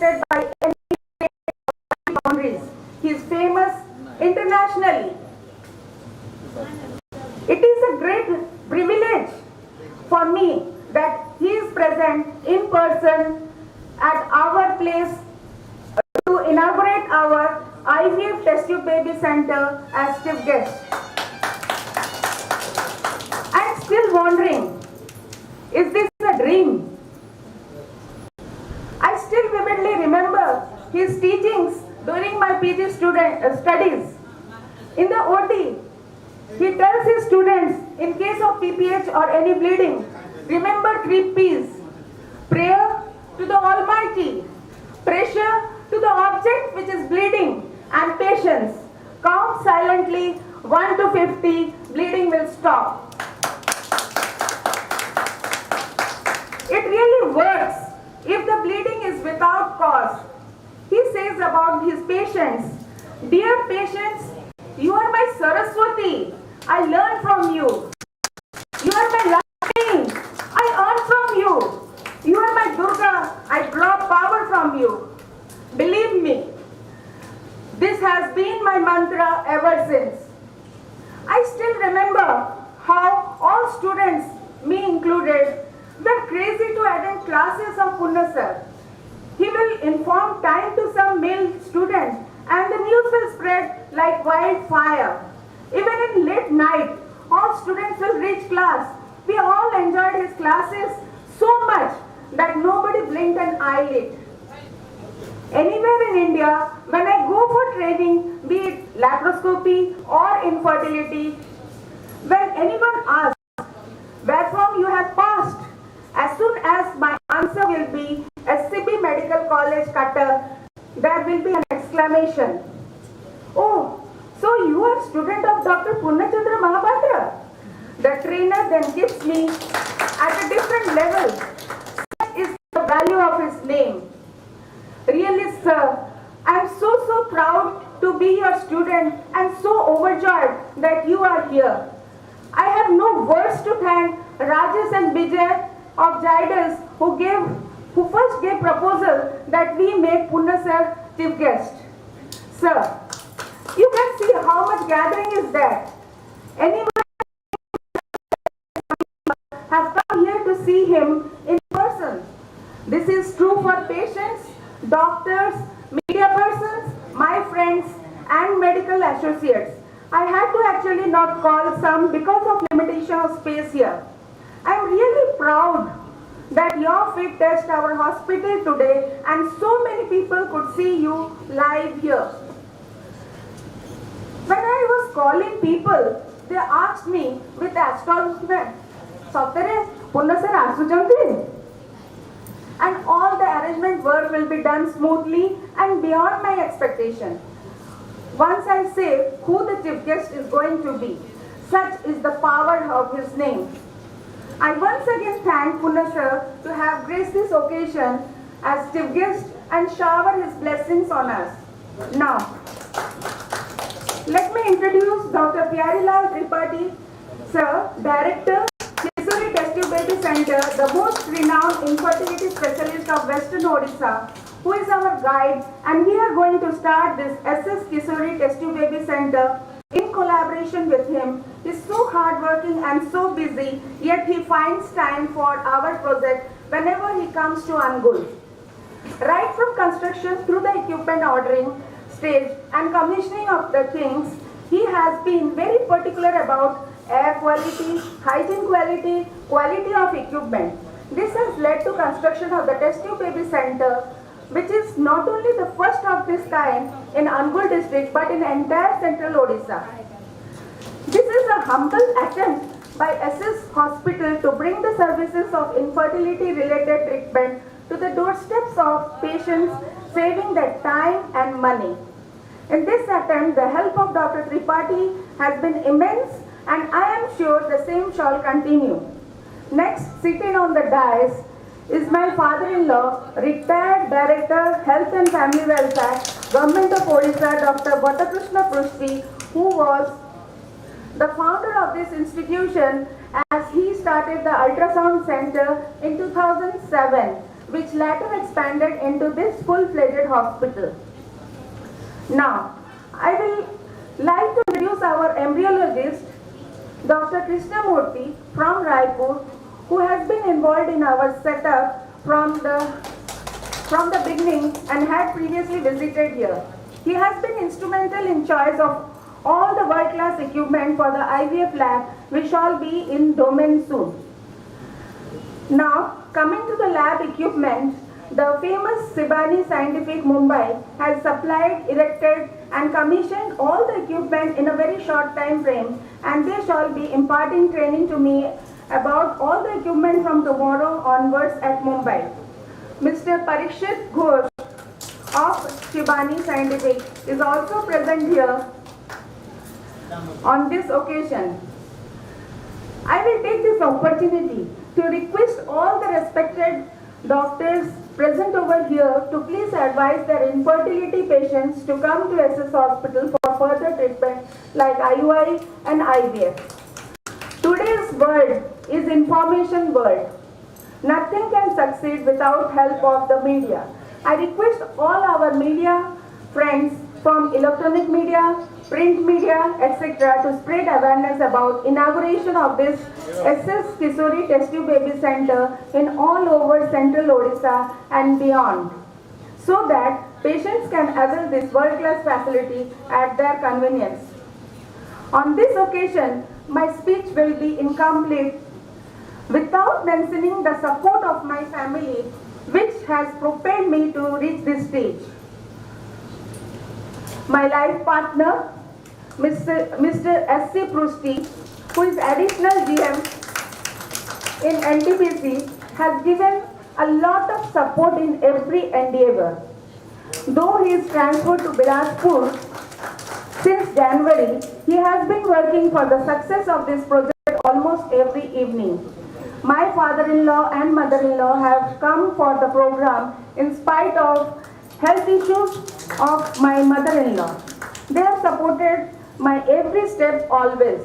appreciated by any boundaries. He is famous internationally. It is a great privilege for me that he is present in person at our place to inaugurate our IVF Test Tube Baby Center as chief guest. I'm still wondering, is this a dream? I still vividly remember his teachings during my PG studies. In the OT, he tells his students, in case of PPH or any bleeding, remember 3 P's. Prayer to the Almighty, pressure to the object which is bleeding, and patience. Count silently 1 to 50, bleeding will stop. It really works if the bleeding is without cause. He says about his patients, dear patients, you are my Saraswati. I learn from you. You are my Lakshmi. I earn from you. You are my Durga. I draw power from you. Believe me, this has been my mantra ever since. I still remember how all students, me included, were crazy to attend classes of Punna sir. He will inform time to some male student and the news will spread like wildfire. Even in late night, all students will reach class. We all enjoyed his classes so much that nobody blinked an eyelid. Anywhere in India, when I go for training, be it laparoscopy or infertility, when anyone asks, where from you have passed, as soon as my answer will be SCB Medical College Cutter, there will be an exclamation. Oh, so you are student of Dr. Purnachandra Mahapatra? The trainer then gives me at a different level. Such is the value of his name. Really, sir, I am so proud to be your student and so overjoyed that you are here. I have no words to thank Rajesh and Vijay of Zydus who first gave proposal that we make Punna sir chief guest. Sir, you can see how much gathering is there. Anyone have come here to see him in person. This is true for patients, doctors, media persons, my friends and medical associates. I had to actually not call some because of limitation of space here. I am really proud that your fit touched our hospital today and so many people could see you live here. When I was calling people, they asked me with astonishment, Sotere, Punna sir asujanti? And all the arrangement work will be done smoothly and beyond my expectation. Once I say who the chief guest is going to be, such is the power of his name. I once again thank Punna sir to have graced this occasion as chief guest and shower his blessings on us. Now, let me introduce Dr. Pyarilal Tripathi, sir, Director, Kisuri Test Tube Baby Center, the most renowned infertility specialist of Western Odisha, who is our guide, and we are going to start this SS Kisuri Test Tube Baby Center in collaboration with him. He's so hardworking and so busy, yet he finds time for our project whenever he comes to Angul. Right from construction through the equipment ordering stage and commissioning of the things, he has been very particular about air quality, hygiene quality, quality of equipment. This has led to construction of the Test Tube Baby Center, which is not only the first of this kind in Angul district but in entire central Odisha. This is a humble attempt by SS Hospital to bring the services of infertility related treatment to the doorsteps of patients, saving their time and money. In this attempt, the help of Dr. Tripathi has been immense, and I am sure the same shall continue. Next, sitting on the dais is my father-in-law, retired Director, Health and Family Welfare, Government of Odisha, Dr. Bhattakrishna Prushti, who was the founder of this institution as he started the ultrasound center in 2007, which later expanded into this full-fledged hospital. Now, I will like to introduce our embryologist, Dr. Krishnamurthy from Raipur, who has been involved in our setup from the beginning and had previously visited here. He has been instrumental in choice of all the world-class equipment for the IVF lab, which shall be in domain soon. Now, coming to the lab equipment, the famous Sibani Scientific Mumbai has supplied, erected and commissioned all the equipment in a very short time frame, and they shall be imparting training to me about all the equipment from tomorrow onwards at Mumbai. Mr. Parikshit Ghosh of Shibani Scientific is also present here on this occasion. I will take this opportunity to request all the respected doctors present over here to please advise their infertility patients to come to SS Hospital for further treatment like IUI and IVF. Today's world is information world. Nothing can succeed without help of the media. I request all our media friends from electronic media, print media, etc. to spread awareness about inauguration of this SS Kisori Test Tube Baby Center in all over central Odisha and beyond, so that patients can avail this world-class facility at their convenience. On this occasion, my speech will be incomplete without mentioning the support of my family, which has propelled me to reach this stage. My life partner, Mr. S.C. Prusti, who is additional GM in NTPC, has given a lot of support in every endeavor. Though he is transferred to Bilaspur since January, he has been working for the success of this project almost every evening. My father-in-law and mother-in-law have come for the program in spite of health issues of my mother-in-law. They have supported my every step always.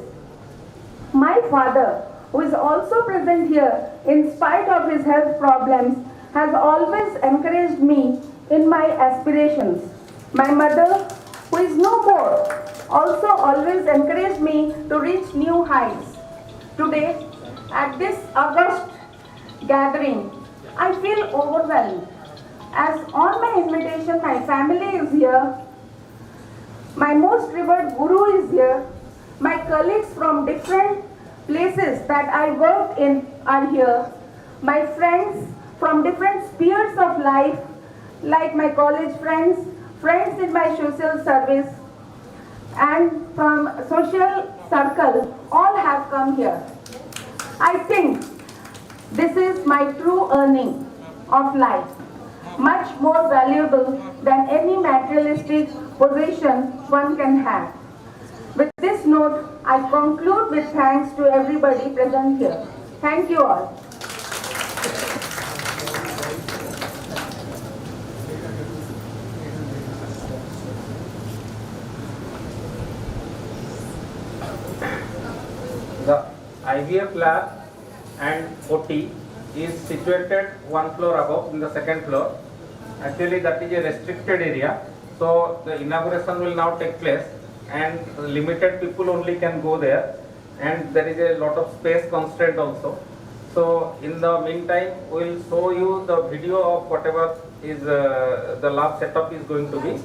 My father, who is also present here in spite of his health problems, has always encouraged me in my aspirations. My mother, who is no more, also always encouraged me to reach new heights. Today, at this August gathering, I feel overwhelmed, as on my invitation my family is here, my most revered guru is here, my colleagues from different places that I worked in are here, my friends from different spheres of life, like my college friends, friends in my social service, and from social circle, all have come here. I think this is my true earning of life, much more valuable than any materialistic possession one can have. With this note, I conclude with thanks to everybody present here. Thank you all. The IVF lab and OT is situated one floor above in the second floor. Actually, that is a restricted area. So the inauguration will now take place, and limited people only can go there, and there is a lot of space constraint also. So in the meantime, we will show you the video of whatever is the lab setup is going to be.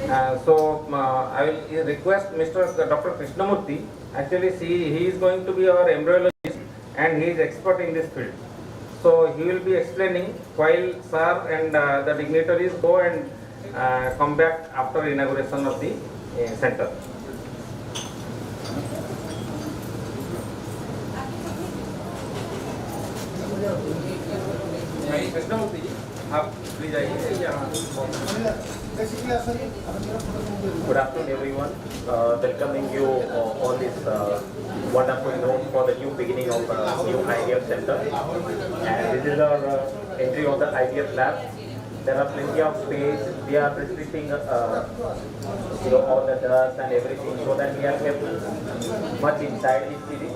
I will request Mr. Dr. Krishnamurthy. Actually, he is going to be our embryologist and he is expert in this field. So he will be explaining while sir and the dignitaries go and come back after inauguration of the center. Krishnamurthy ji, आप please आइए यहाँ. Good afternoon, everyone. Welcoming you all this wonderful note for the new beginning of new IVF center. And this is our entry of the IVF lab. There are plenty of space. We are restricting, all the dust and everything, so that we are kept much inside.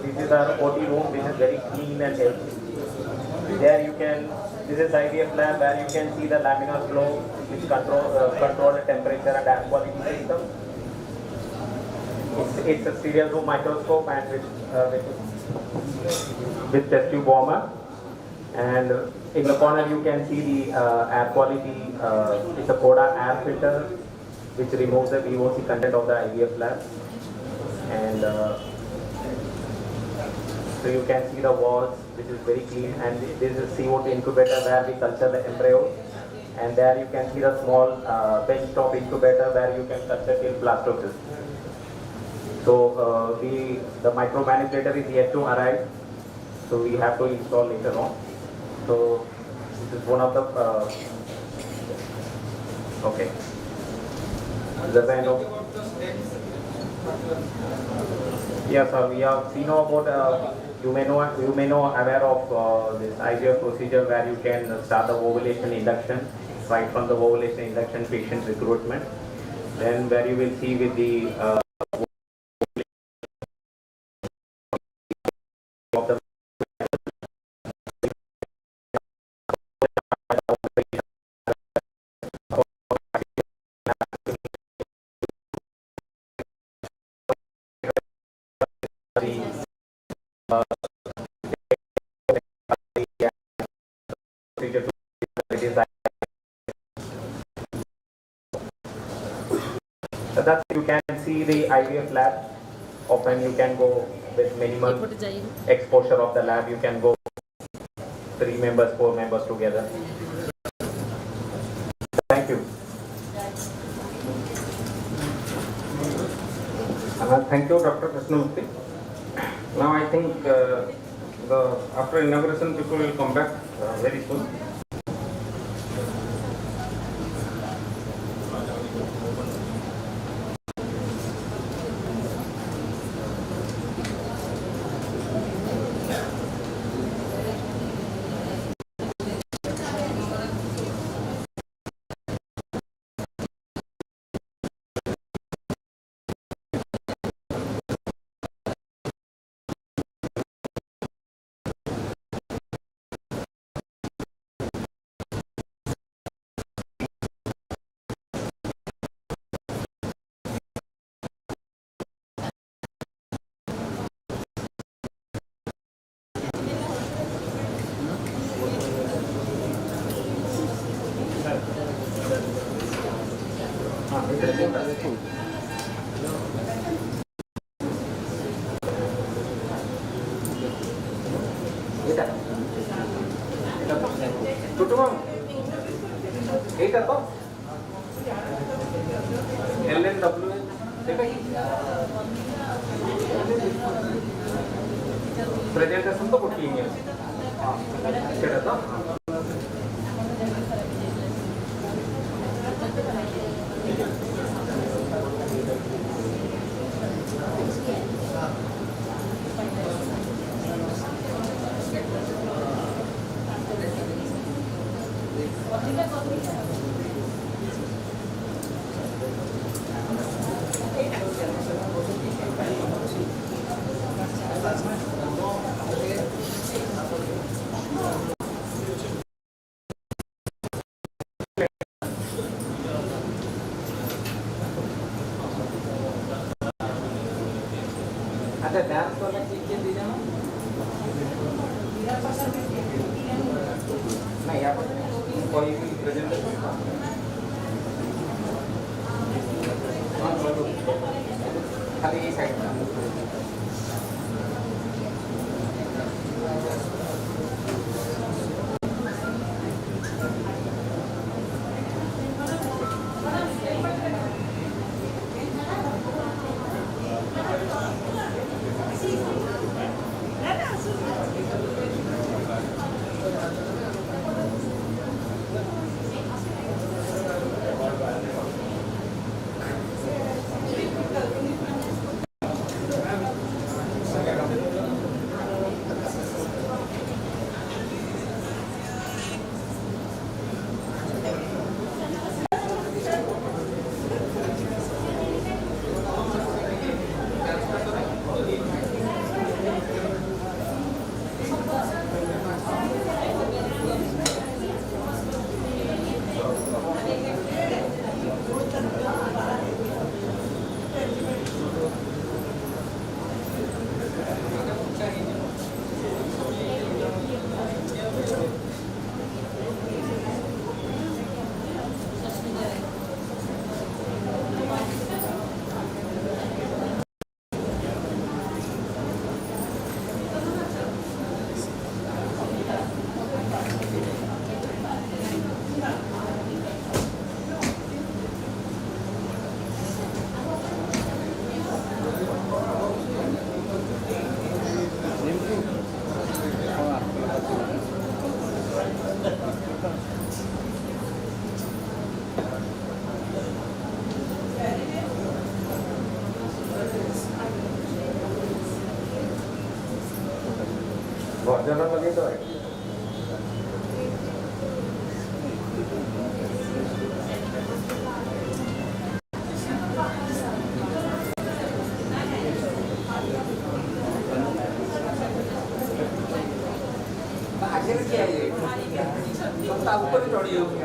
This is our OT room. This is very clean and healthy. There you can, this is the IVF lab where you can see the laminar flow which control the temperature and air quality system. It's a serial room microscope and with test tube warmer. And in the corner you can see the air quality, it's a Coda air filter which removes the VOC content of the IVF lab. And so you can see the walls, which is very clean, and this is CO2 incubator where we culture the embryos. And there you can see the small bench top incubator where you can culture till blastocyst. So the micromanipulator is yet to arrive, so we have to install later on. So this is one of the okay. The kind of yes, sir. We know about. You may know aware of this IVF procedure where you can start the ovulation induction right from the ovulation induction patient recruitment. Then where you will see with the of the so that's you can see the IVF lab. Often you can go with minimal exposure of the lab. You can go 3 members, 4 members together. Thank you. Thank you, Dr. Krishnamurthy. Now I think after inauguration people will come back very soon. Presentation to ಕೊಟ್ಟಿದ್ದೀನಿ ಕೇಳತಾ अच्छा dance वाला चीज के दीजिए ना नहीं यहाँ पर कोई भी प्रेजेंटेशन खाली ये साइड में ଉପରେ ଚଢି ଯାଉଛି।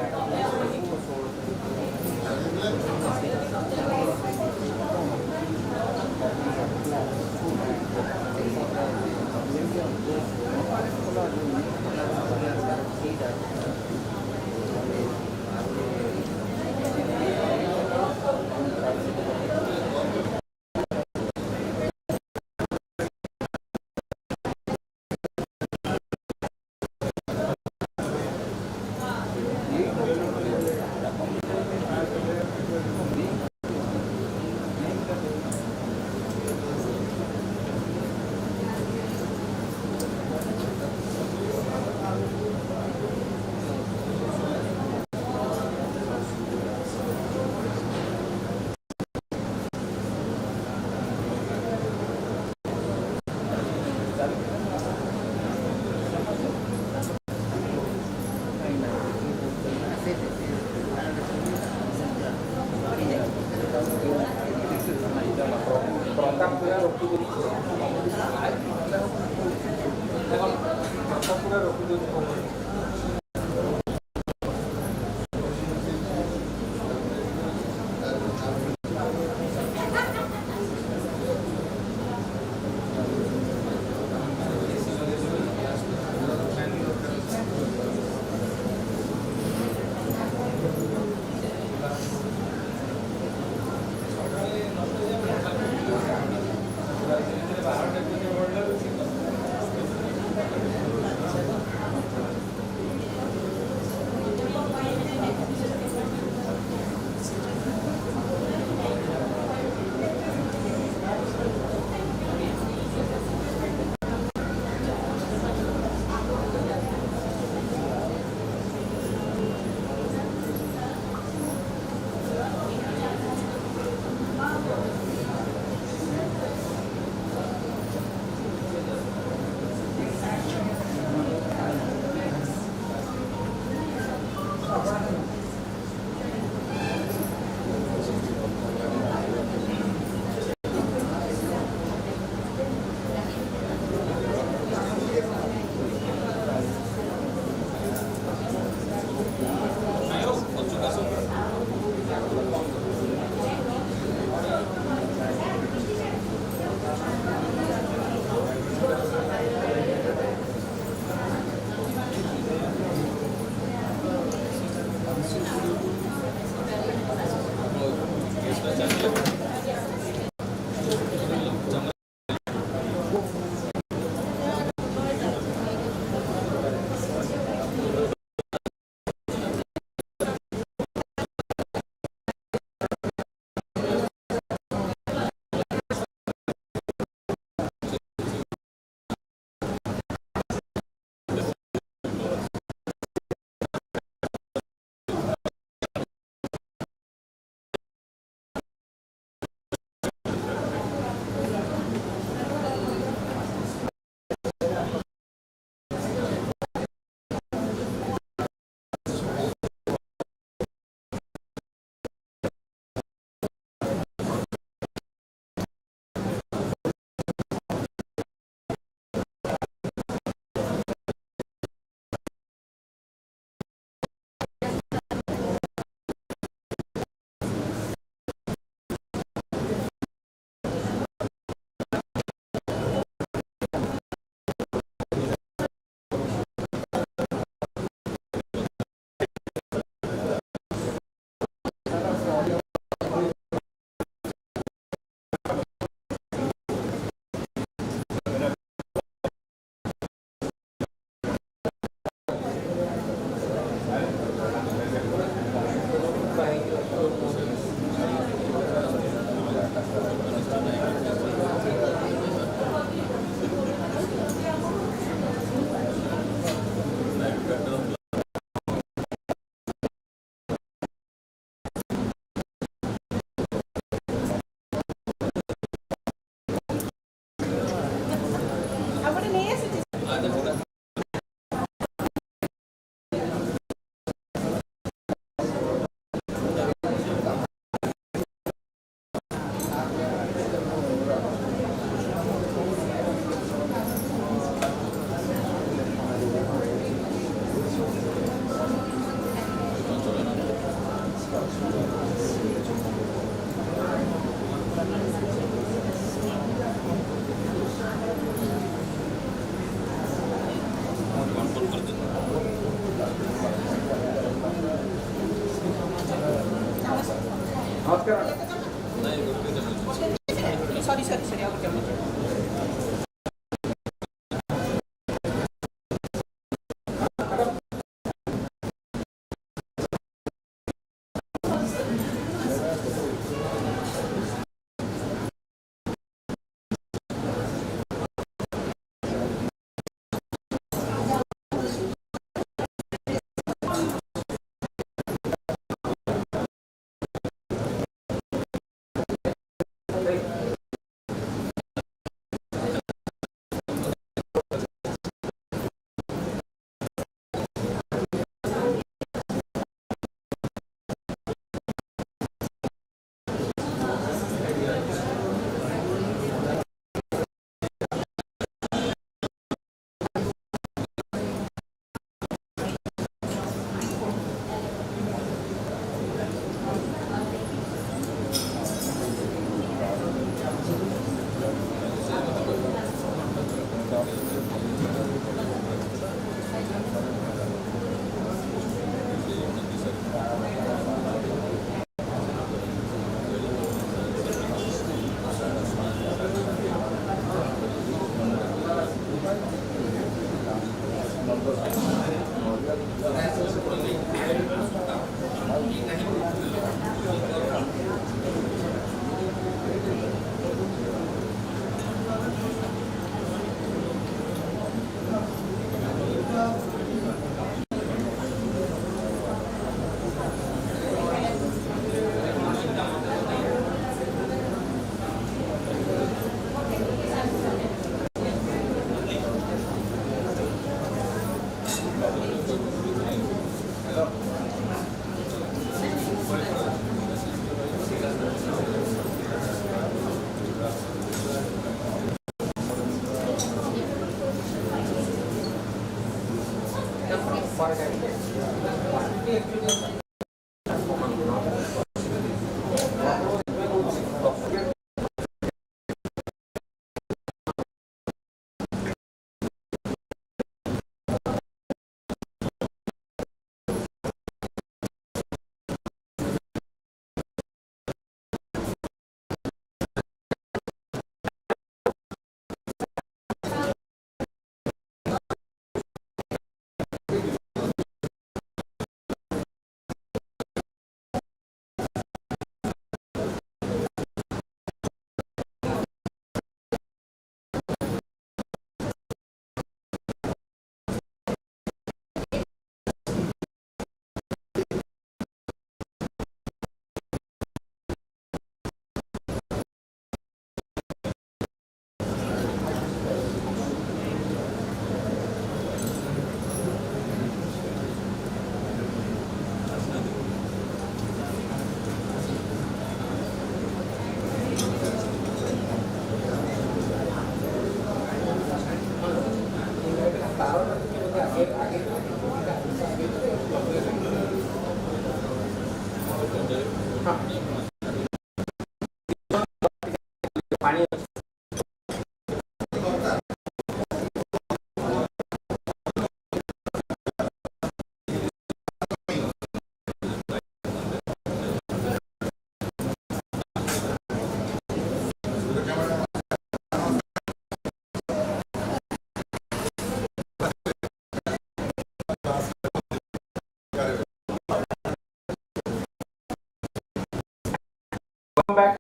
Welcome back.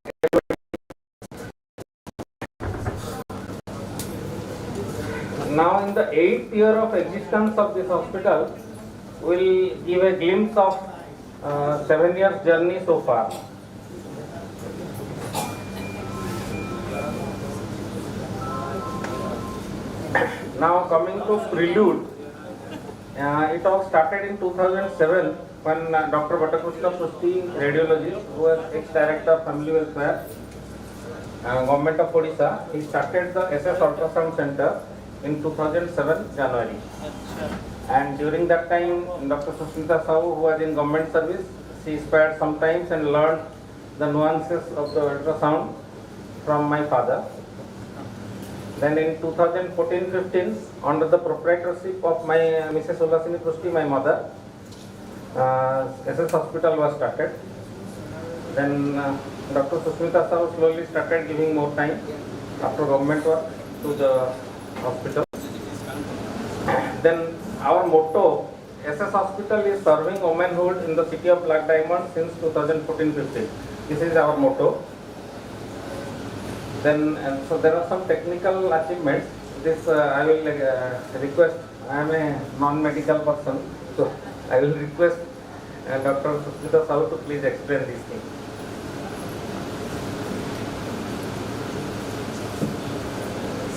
Now in the 8th year of existence of this hospital, we'll give a glimpse of 7 years journey so far. Now coming to prelude, it all started in 2007 when Dr. Bhattakrishna Srishti, radiologist, who was ex-director of family welfare, government of Odisha, he started the SS Ultrasound Center in 2007 January. And during that time, Dr. Susmita Sahoo, who was in government service, she spared some times and learned the nuances of the ultrasound from my father. Then in 2014-15, under the proprietorship of my Mrs. Ullasini Prusti, my mother, SS Hospital was started. Then Dr. Susmita Sahoo slowly started giving more time after government work to the hospital. Then our motto, SS Hospital is serving womanhood in the city of Black Diamond since 2014-15. This is our motto. Then so there are some technical achievements. This I will request. I am a non-medical person, so I will request Dr. Susmita Sahoo to please explain these things.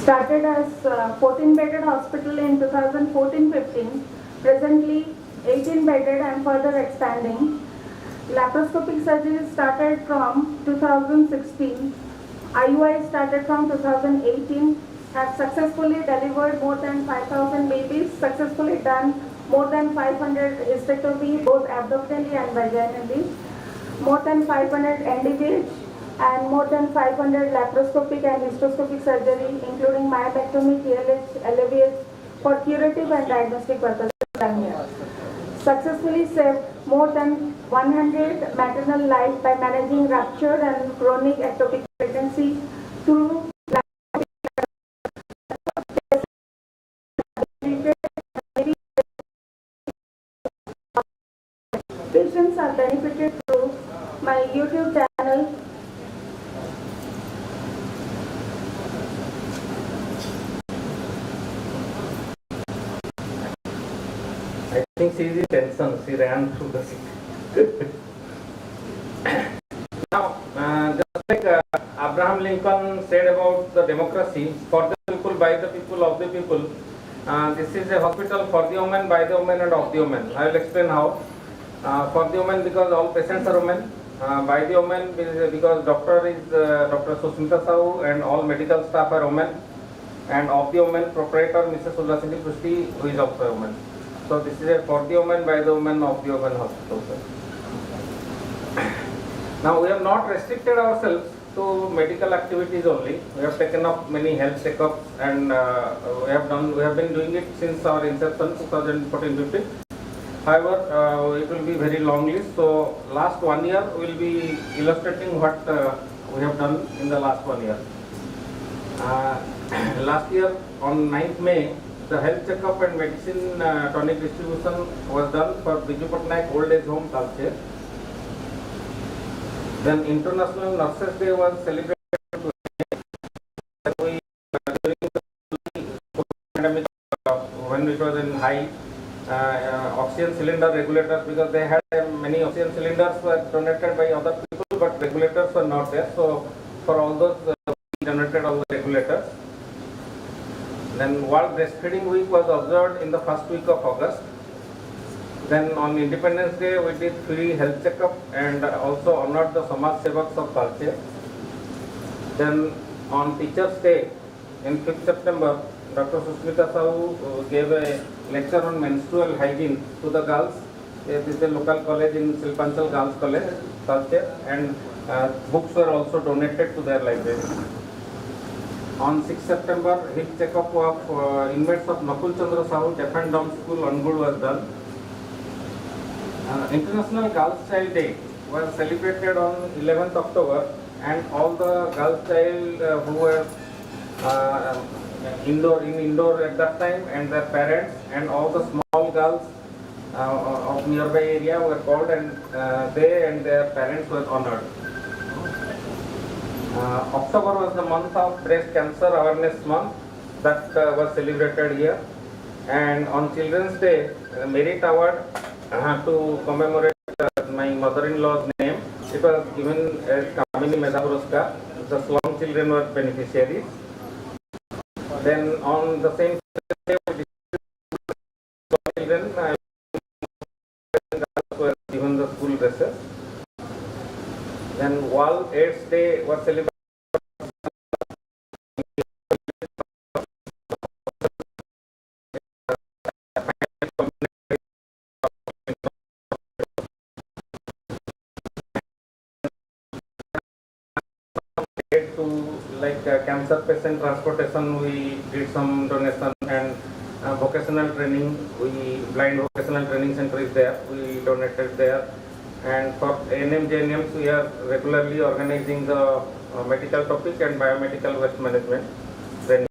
Started as 14-bedded hospital in 2014-15, presently 18-bedded and further expanding. Laparoscopic surgery started from 2016. IUI started from 2018, have successfully delivered more than 5,000 babies, successfully done more than 500 hysterectomy, both abdominally and vaginally, more than 500 NDVH, and more than 500 laparoscopic and hysteroscopic surgery, including myomectomy, TLH, LAVH, for curative and diagnostic purposes done here. Successfully saved more than 100 maternal lives by managing ruptured and chronic ectopic pregnancy through patients are benefited through my YouTube channel. I think she is in tension. She ran through the city. Now, just like Abraham Lincoln said about the democracy, for the people, by the people, of the people, this is a hospital for the women, by the women, and of the women. I will explain how. For the women, because all patients are women. By the women, because doctor is Dr. Susmita Sahoo and all medical staff are women. And of the women, proprietor Mrs. Ullasini Pushti, who is also a woman. So this is a for the women, by the women, of the women hospital. Now we have not restricted ourselves to medical activities only. We have taken up many health checkups, and we have been doing it since our inception, 2014-15. However, it will be very long list. So last 1 year we will be illustrating what we have done in the last 1 year. Last year on 9th May, the health checkup and medicine tonic distribution was done for Biju Patnaik Old Age Home, Talcher. Then International Nurses Day was celebrated during the pandemic when it was in high oxygen cylinder regulators, because they had many oxygen cylinders were donated by other people, but regulators were not there. So for all those, we donated all the regulators. Then World Breastfeeding Week was observed in the first week of August. Then on Independence Day, we did free health checkup and also honored the Samaj Sevaks of Talcher. Then on Teachers' Day, in 5th September, Dr. Susmita Sahoo gave a lecture on menstrual hygiene to the girls. This is a local college in Silpanchal Girls College, Talcher, and books were also donated to their library. On 6th September, health checkup of inmates of Nakul Chandra Sahoo Deaf and Dumb School, Angul was done. International Girls Child Day was celebrated on 11th October, and all the girls child who were indoor at that time, and their parents and all the small girls of nearby area were called, and they and their parents were honored. October was the month of Breast Cancer Awareness Month that was celebrated here. And on Children's Day, Merit Award to commemorate my mother-in-law's name. It was given as Kamini Medha Puruskar. The slum children were beneficiaries. Then on the same day, we children were given the school dresses. Then World AIDS Day was celebrated. To like cancer patient transportation, we did some donation, and vocational training, blind vocational training center is there, we donated there. And for ANM, JNMs, we are regularly organizing the medical topic and biomedical waste management training.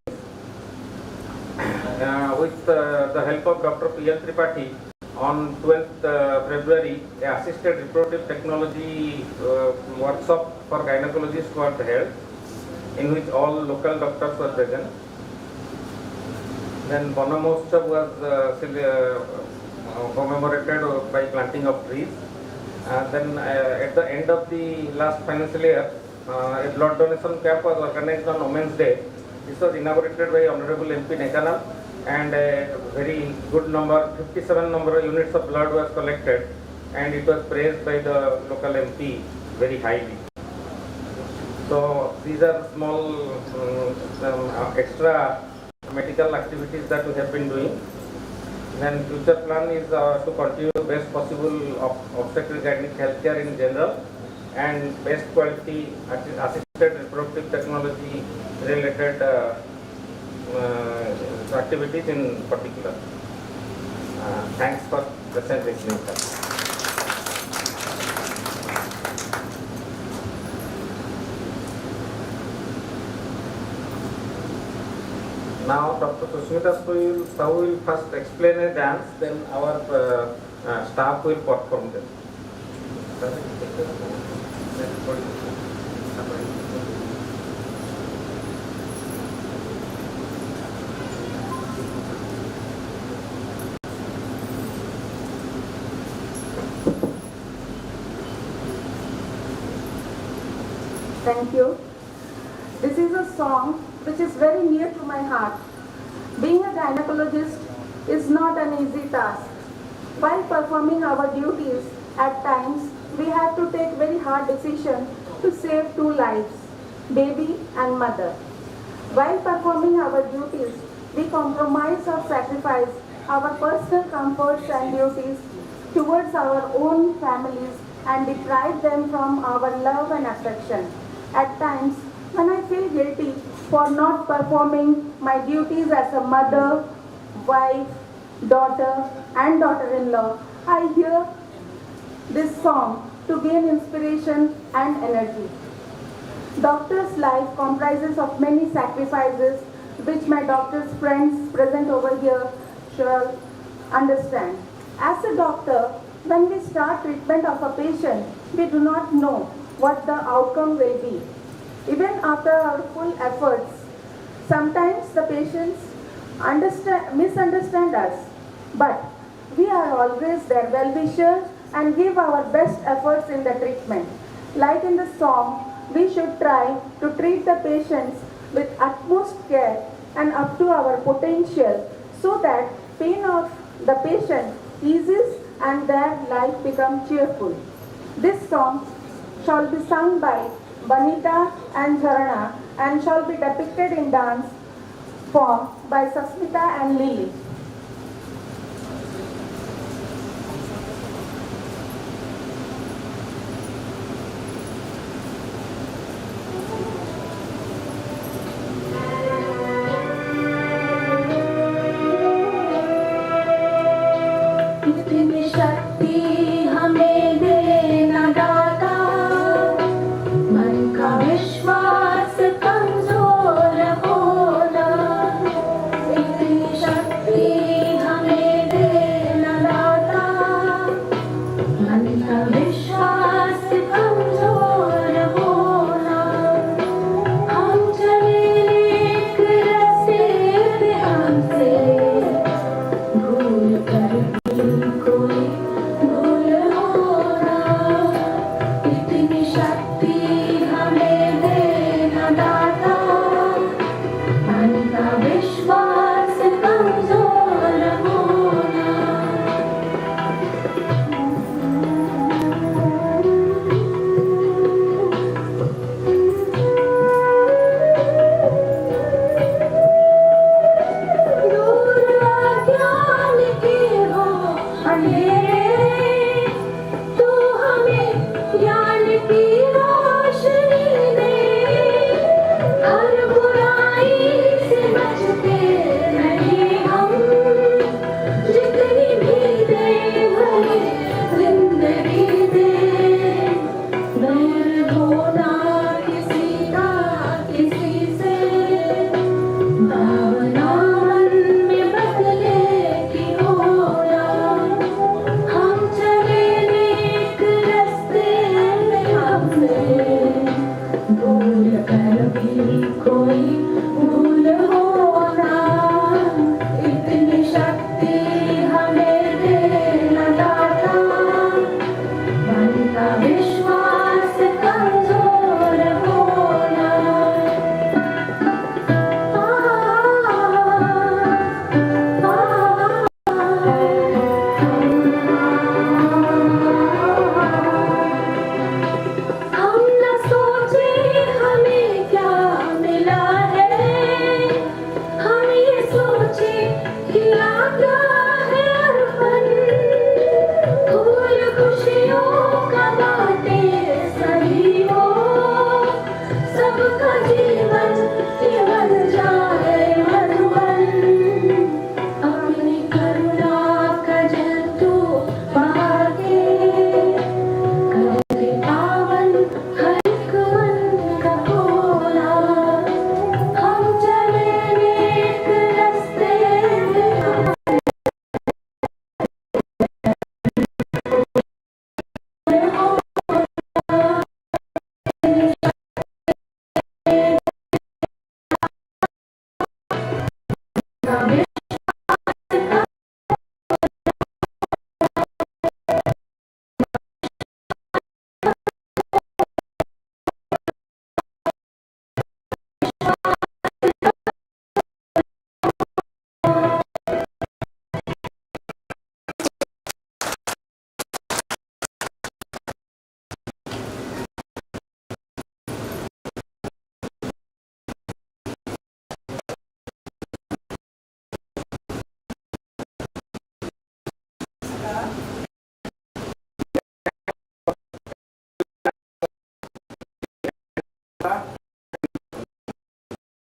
With the help of Dr. P.L. Tripathi, on 12th February, a assisted reproductive technology workshop for gynecologists was held, in which all local doctors were present. Then Bonamosthav was commemorated by planting of trees. Then at the end of the last financial year, a blood donation camp was organized on Women's Day. This was inaugurated by Honorable MP Nekanal, and a very good number, 57 number of units of blood was collected, and it was praised by the local MP very highly. So these are small extra medical activities that we have been doing. Then future plan is to continue best possible obstetric gynec healthcare in general and best quality assisted reproductive technology related activities in particular. Thanks for present listening, sir. Now Dr. Susmita Sahoo will first explain a dance, then our staff will perform this. Thank you. This is a song which is very near to my heart. Being a gynecologist is not an easy task. While performing our duties, at times we have to take very hard decisions to save two lives, baby and mother. While performing our duties, we compromise or sacrifice our personal comforts and duties towards our own families and deprive them from our love and affection. At times, when I feel guilty for not performing my duties as a mother, wife, daughter and daughter-in-law, I hear this song to gain inspiration and energy. Doctor's life comprises of many sacrifices which my doctor's friends present over here shall understand. As a doctor, when we start treatment of a patient, we do not know what the outcome will be. Even after our full efforts, sometimes the patients misunderstand us, but we are always their well-wishers and give our best efforts in the treatment. Like in the song, we should try to treat the patients with utmost care and up to our potential so that pain of the patient eases and their life becomes cheerful. This song shall be sung by Vanita and Jharana and shall be depicted in dance form by Susmita and Lily. इतनी शक्ति हमें देना दाता, मन का विश्वास कमजोर होना। इतनी शक्ति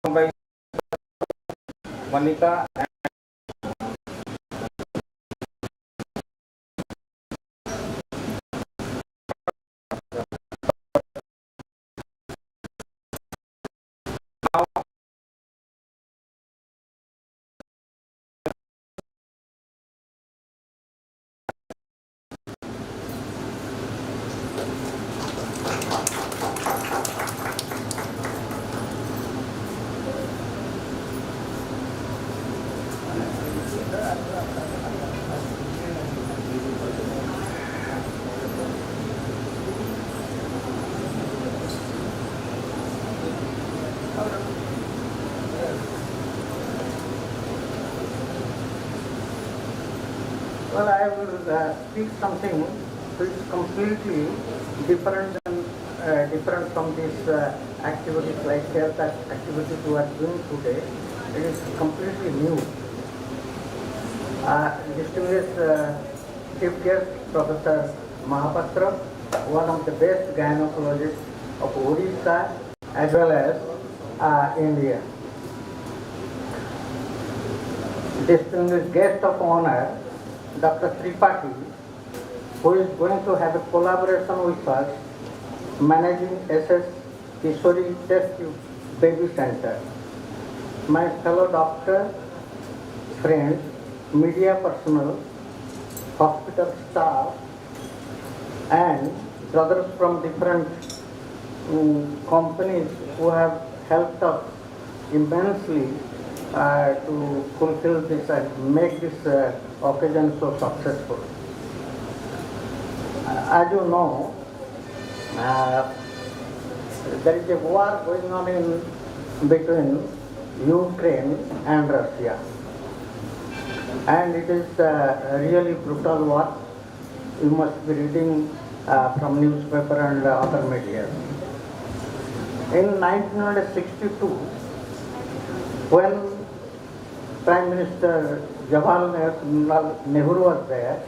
by Monica. Well, I will speak something which is completely different from these activities like health activities we are doing today. It is completely new. Distinguished Chief Guest Professor Mahapatra, one of the best gynecologists of Odisha as well as India. Distinguished guest of honor, Dr. Tripathi, who is going to have a collaboration with us, managing SS Kishori Test Tube Baby Center. My fellow doctors, friends, media personnel, hospital staff, and brothers from different companies who have helped us immensely to fulfill this and make this occasion so successful. As you know, there is a war going on in between Ukraine and Russia, and it is a really brutal war. You must be reading from newspaper and other media. In 1962, when Prime Minister Jawaharlal Nehru was there,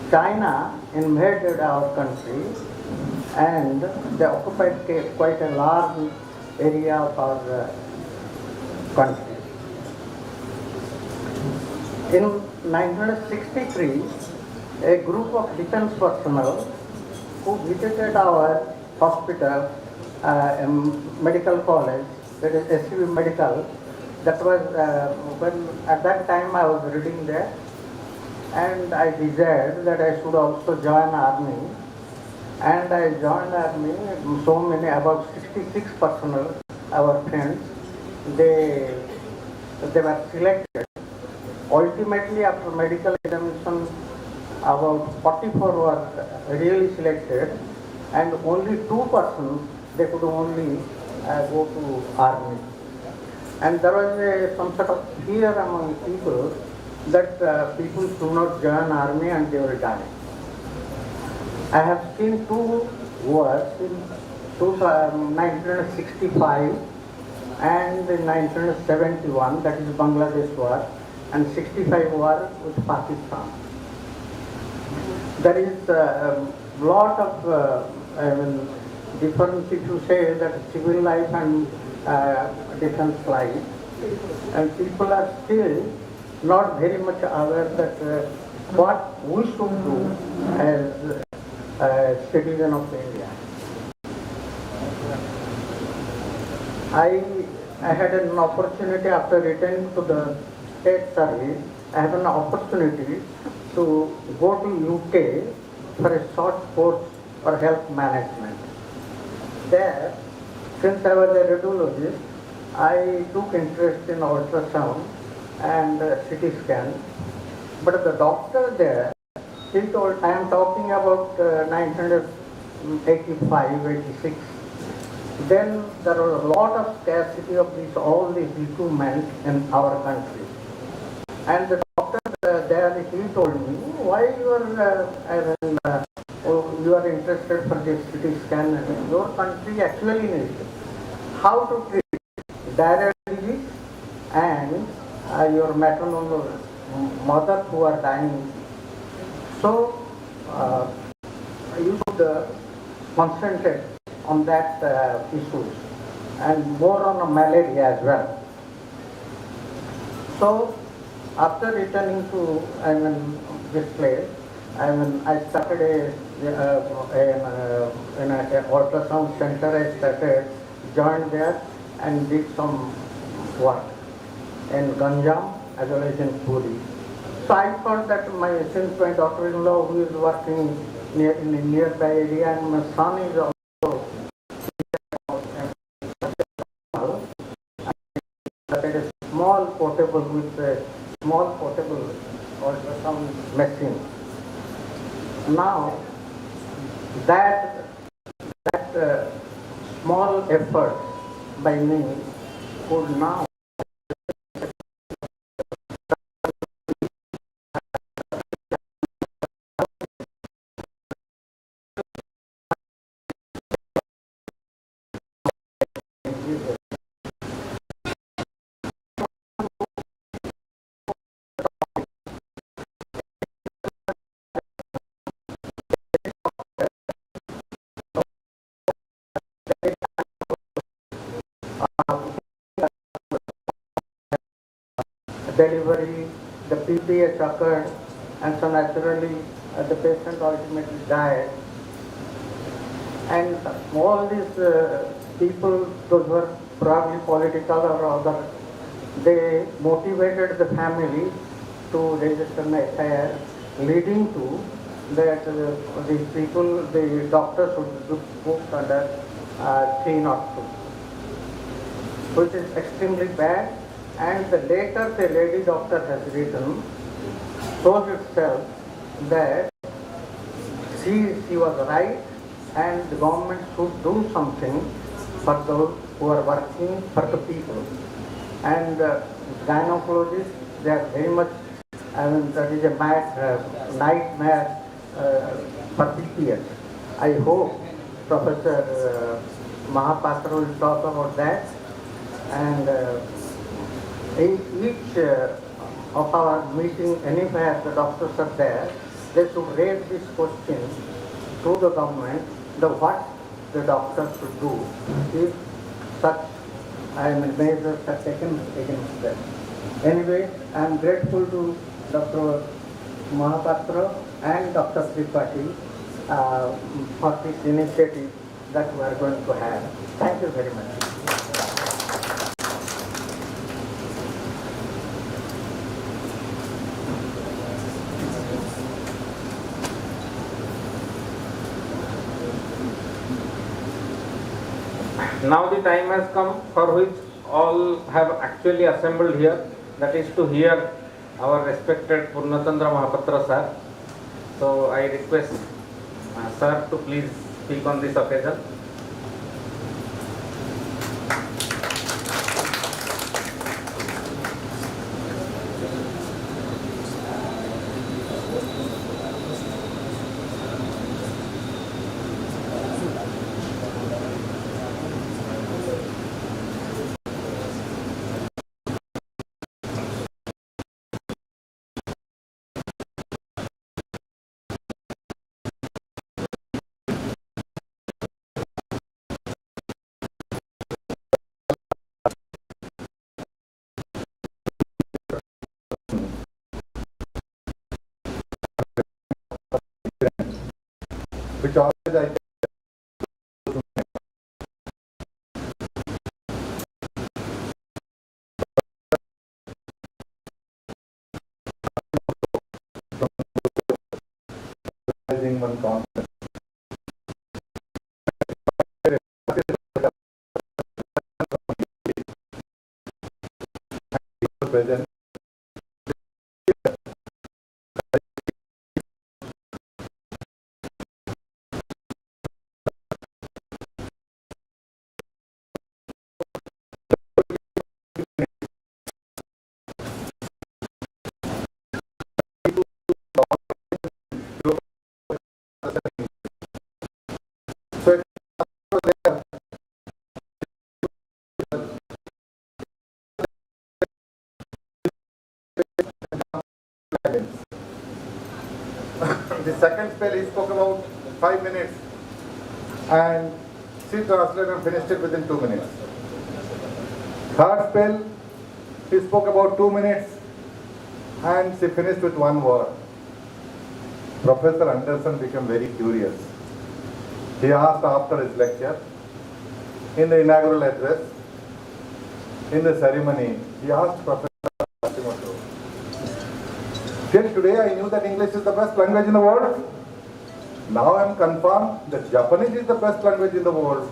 China invaded our country and they occupied quite a large area of our country. In 1963, a group of defense personnel who visited our hospital, medical college, that is SCV Medical, that was when at that time I was reading there, and I desired that I should also join army, and I joined army. So many, about 66 personnel, our friends, they were selected. Ultimately, after medical examination, about 44 were really selected, and only 2 persons they could only go to army. And there was some sort of fear among people that people should not join army and they will die. I have seen 2 wars in 1965 and in 1971, that is Bangladesh war, and 65 war with Pakistan. There is a lot of difference if you say that civil life and defense life, and people are still not very much aware that what we should do as a citizen of India. I had an opportunity after returning to the state service, I had an opportunity to go to UK for a short course for health management. There, since I was a radiologist, I took interest in ultrasound and CT scan. But the doctor there, he told, I am talking about 1985, 86. Then there was a lot of scarcity of all these equipment in our country. And the doctor there, he told me, why you are interested for this CT scan? Your country actually needs how to treat diabetes and your maternal mother who are dying. So you should concentrate on that issues. and more on malaria as well. So after returning to this place, I started in an ultrasound center. I started, joined there and did some work in Ganjam as well as in Puri. So I thought that since my daughter-in-law who is working in a nearby area and my son is also started a small portable with a small portable ultrasound machine. Now that small effort by me could now delivery, the PPH occurred, and so naturally the patient ultimately died. And all these people, those were probably political or other, they motivated the family to register an FIR, leading to that these people, the doctors would be booked under 302, which is extremely bad. And the letter the lady doctor has written shows itself that she was right and the government should do something for those who are working for the people. And gynecologists, they are very much, that is a nightmare for PPS. I hope Professor Mahapatra will talk about that. And in each of our meeting, anywhere the doctors are there, they should raise this question to the government, what the doctors should do if such measures are taken against them. Anyway, I am grateful to Dr. Mahapatra and Dr. Tripathi for this initiative that we are going to have. Thank you very much. Now the time has come for which all have actually assembled here, that is to hear our respected Purnachandra Mahapatra sir. So I request sir to please speak on this occasion. Which always I one concept. Present. The second spell he spoke about 5 minutes and she translated and finished it within 2 minutes. Third spell, he spoke about 2 minutes and she finished with one word. Professor Anderson became very curious. He asked after his lecture, in the inaugural address, in the ceremony, he asked Professor Hashimoto, till today I knew that English is the best language in the world. Now I am confirmed that Japanese is the best language in the world,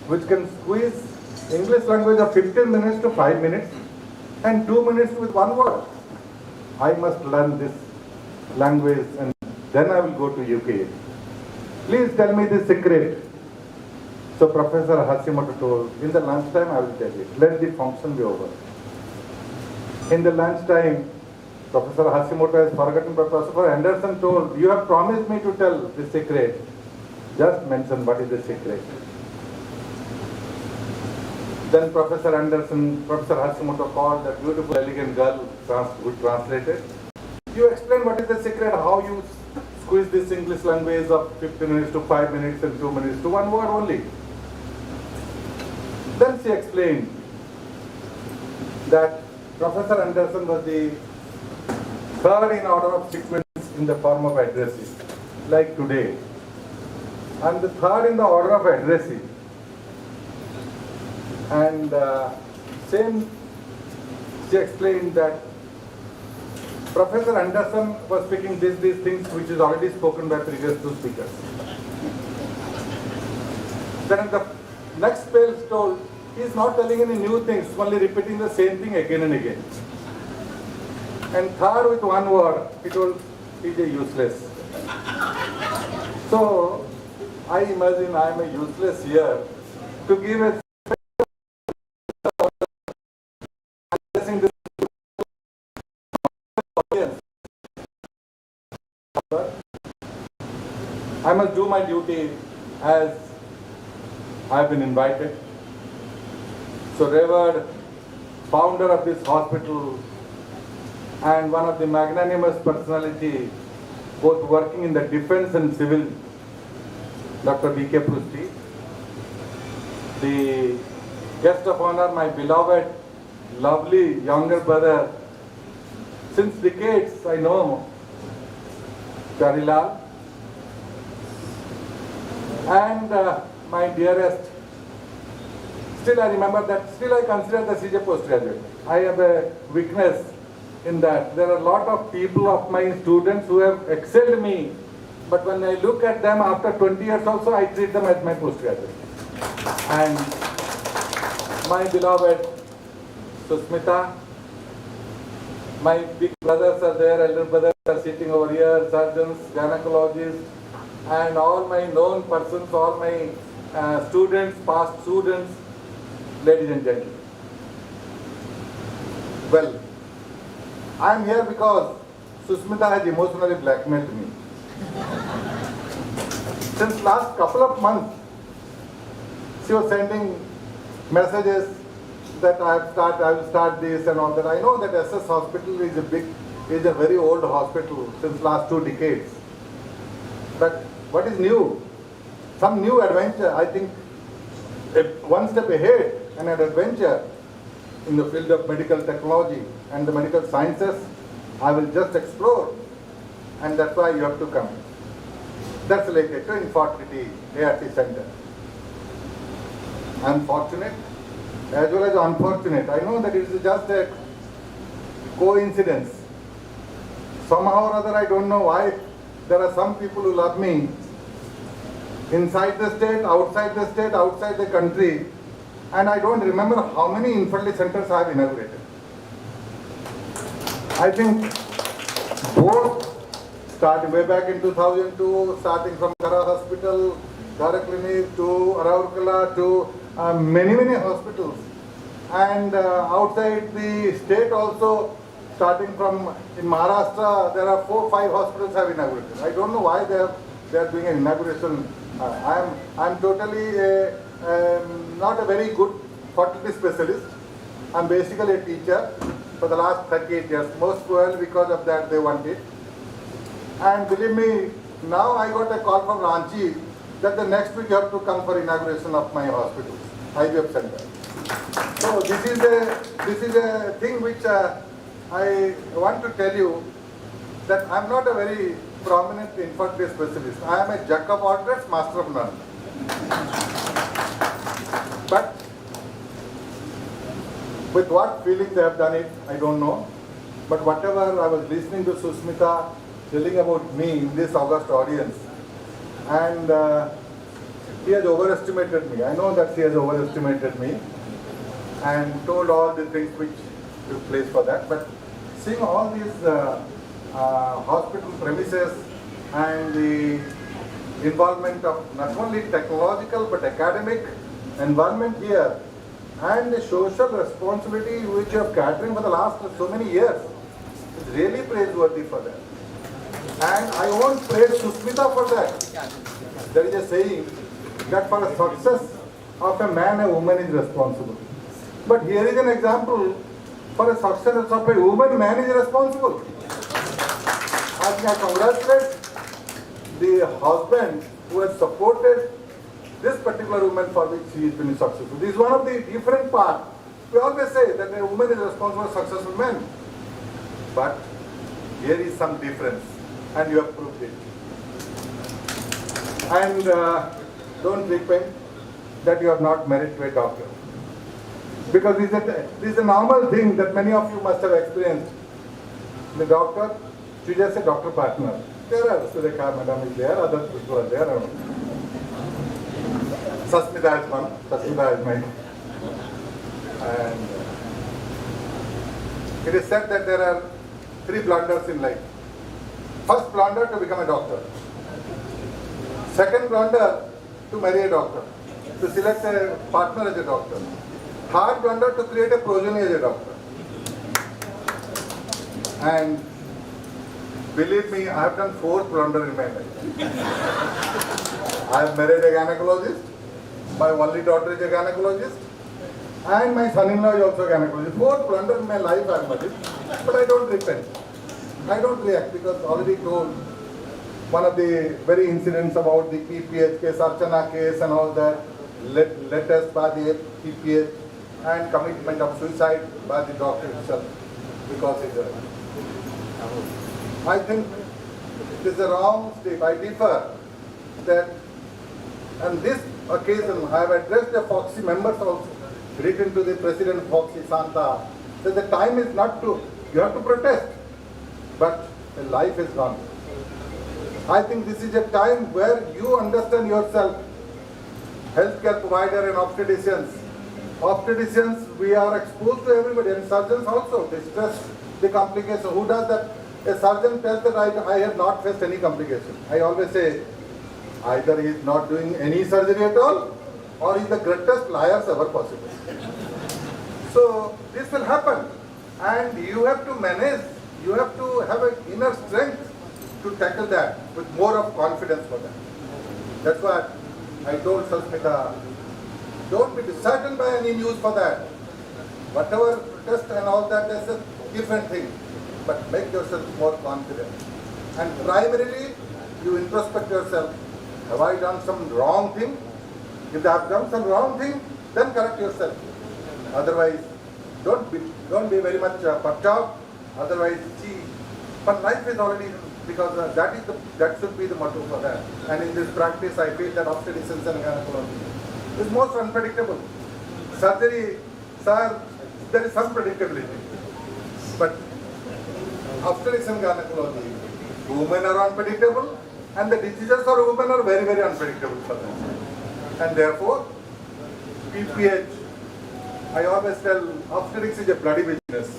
which can squeeze English language of 15 minutes to 5 minutes and 2 minutes with one word. I must learn this language and then I will go to UK. Please tell me the secret. So Professor Hashimoto told, in the lunchtime I will tell you. Let the function be over. In the lunchtime, Professor Hashimoto has forgotten, but Professor Anderson told, you have promised me to tell the secret. Just mention what is the secret. Then Professor Hashimoto called that beautiful, elegant girl who translated. You explain what is the secret, how you squeeze this English language of 15 minutes to 5 minutes and 2 minutes to one word only. Then she explained that Professor Anderson was the third in order of sequence in the form of addresses, like today. And the third in the order of addresses. And she explained that Professor Anderson was speaking these things which is already spoken by previous two speakers. Then the next spell told, he is not telling any new things, only repeating the same thing again and again. And third, with one word, he told, he is useless. So, I imagine I am a useless here to give a I must do my duty as I have been invited. So revered founder of this hospital and one of the magnanimous personality, both working in the defense and civil, Dr. B.K. Prusti. The guest of honor, my beloved, lovely younger brother, since decades I know, Charilal, and my dearest, still I remember that, still I consider the CJ postgraduate. I have a weakness in that. There are a lot of people of my students who have excelled me, but when I look at them after 20 years also, I treat them as my postgraduate. And my beloved Susmita, my big brothers are there, elder brothers are sitting over here, surgeons, gynecologists, and all my known persons, all my students, past students, ladies and gentlemen. Well, I am here because Susmita has emotionally blackmailed me. Since last couple of months, she was sending messages that I will start this and all that. I know that SS Hospital is a very old hospital since last 2 decades. But what is new? Some new adventure, I think, one step ahead, and an adventure in the field of medical technology and the medical sciences, I will just explore, and that's why you have to come. That's related to infertility ART center. I'm fortunate as well as unfortunate. I know that it is just a coincidence. Somehow or other, I don't know why, there are some people who love me inside the state, outside the country, and I don't remember how many infertility centers I have inaugurated. I think both starting way back in 2002, starting from Kara Hospital, Kara Clinic to Araurkala to many hospitals, and outside the state also, starting from in Maharashtra, there are 4 or 5 hospitals have inaugurated. I don't know why they are doing an inauguration. I'm totally not a very good fertility specialist. I'm basically a teacher for the last 38 years. Most probably because of that they want it. And believe me, now I got a call from Ranchi that the next week you have to come for inauguration of my hospital, IVF center. So this is a thing which I want to tell you that I'm not a very prominent infertility specialist. I am a jack of all trades, master of none. But with what feeling they have done it, I don't know. But whatever I was listening to Susmita telling about me in this August audience, and he has overestimated me. I know that he has overestimated me and told all the things which took place for that. But seeing all these hospital premises and the involvement of not only technological but academic environment here and the social responsibility which you have catering for the last so many years is really praiseworthy for that. And I won't praise Susmita for that. There is a saying that for the success of a man, a woman is responsible. But here is an example for a success of a woman, man is responsible. I congratulate the husband who has supported this particular woman for which she has been successful. This is one of the different parts. We always say that a woman is responsible for successful men. But here is some difference and you have proved it. And don't repent that you are not married to a doctor. Because this is a normal thing that many of you must have experienced. The doctor, she just a doctor partner. There are Surekha madam is there, other people are there. Susmita is one, Susmita is mine. And it is said that there are 3 blunders in life. First blunder to become a doctor. Second blunder to marry a doctor. To select a partner as a doctor. Third blunder to create a progeny as a doctor. And believe me, I have done 4th blunder in my life. I have married a gynecologist. My only daughter is a gynecologist. And my son-in-law is also a gynecologist. 4th blunder in my life I have made. But I don't repent. I don't react because already told one of the very incidents about the PPH case, Archana case and all that, letters by the PPH and commitment of suicide by the doctor itself because it's I think it is a wrong step. I differ that on this occasion I have addressed the Foxy members also, written to the President Foxy Santa, that the time is not to, you have to protest, but the life is gone. I think this is a time where you understand yourself, healthcare provider and obstetricians. Obstetricians, we are exposed to everybody, and surgeons also. They stress the complication. Who does that? A surgeon tells that I have not faced any complication. I always say, either he is not doing any surgery at all, or he is the greatest liars ever possible. So this will happen, and you have to manage. You have to have an inner strength to tackle that with more of confidence for that. That's what I told Susmita. Don't be disheartened by any news for that. Whatever protest and all that is a different thing. But make yourself more confident. And primarily, you introspect yourself. Have I done some wrong thing? If I have done some wrong thing, then correct yourself. Otherwise, don't be very much perturbed. Otherwise, see, but life is already, because that should be the motto for that. And in this practice, I feel that obstetricians and gynecology is most unpredictable. Surgery, sir, there is some predictability. But obstetrics and gynecology, women are unpredictable, and the diseases for women are very, very unpredictable for them. And therefore, PPH, I always tell, obstetrics is a bloody business.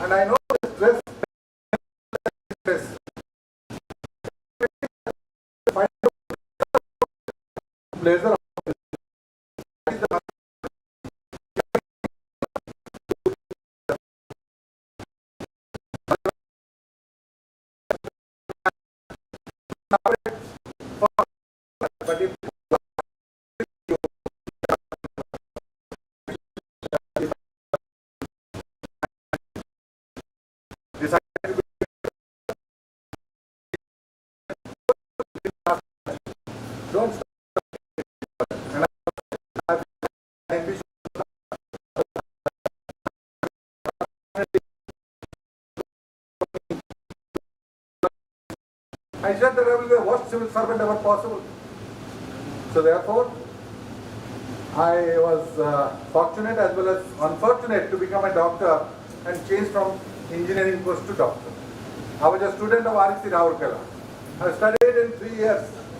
And I know the stress pleasure unfortunately, I said that I will be the worst civil servant ever possible. So therefore, I was fortunate as well as unfortunate to become a doctor and change from engineering course to doctor. I was a student of REC Raurkela. I studied in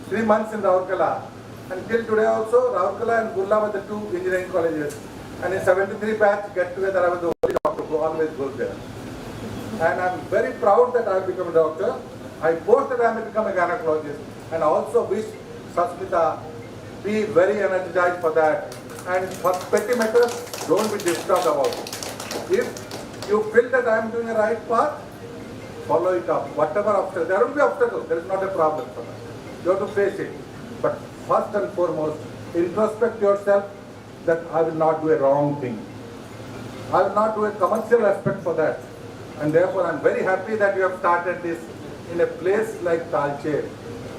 3 months in Raurkela. And till today also, Raurkela and Burla were the two engineering colleges. And in 73 batch get together, I was the only doctor who always goes there. And I'm very proud that I have become a doctor. I boast that I have become a gynecologist. And I also wish Susmita be very energized for that. And for petty matters, don't be disturbed about it. If you feel that I am doing a right path, follow it up. Whatever obstacle, there will be obstacles, there is not a problem for that. You have to face it. But first and foremost, introspect yourself that I will not do a wrong thing. I will not do a commercial aspect for that. And therefore, I am very happy that you have started this in a place like Talcher.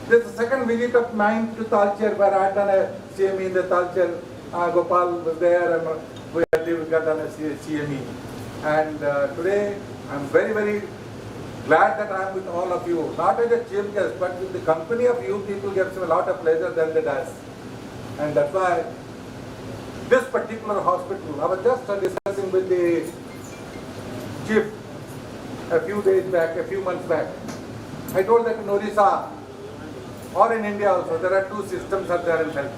This is the second visit of mine to Talcher, where I had done a CME in the Talcher. Gopal was there, and we had done a CME. And today, I am very, very glad that I am with all of you. Not as a chief guest, but with the company of you people gives me a lot of pleasure than they does. And that's why this particular hospital, I was just discussing with the chief a few days back, a few months back. I told that in Odisha or in India also, there are two systems are there in health.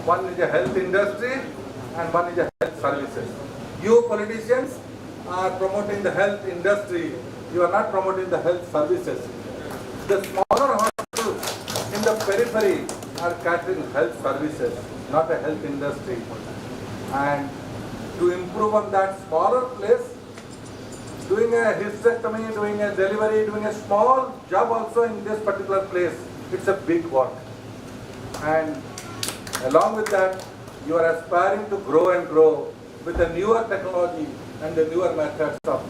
One is a health industry and one is a health services. You politicians are promoting the health industry. You are not promoting the health services. The smaller hospitals in the periphery are catering health services, not a health industry. And to improve on that smaller place, doing a hysterectomy, doing a delivery, doing a small job also in this particular place, it's a big work. And along with that, you are aspiring to grow and grow with the newer technology and the newer methods of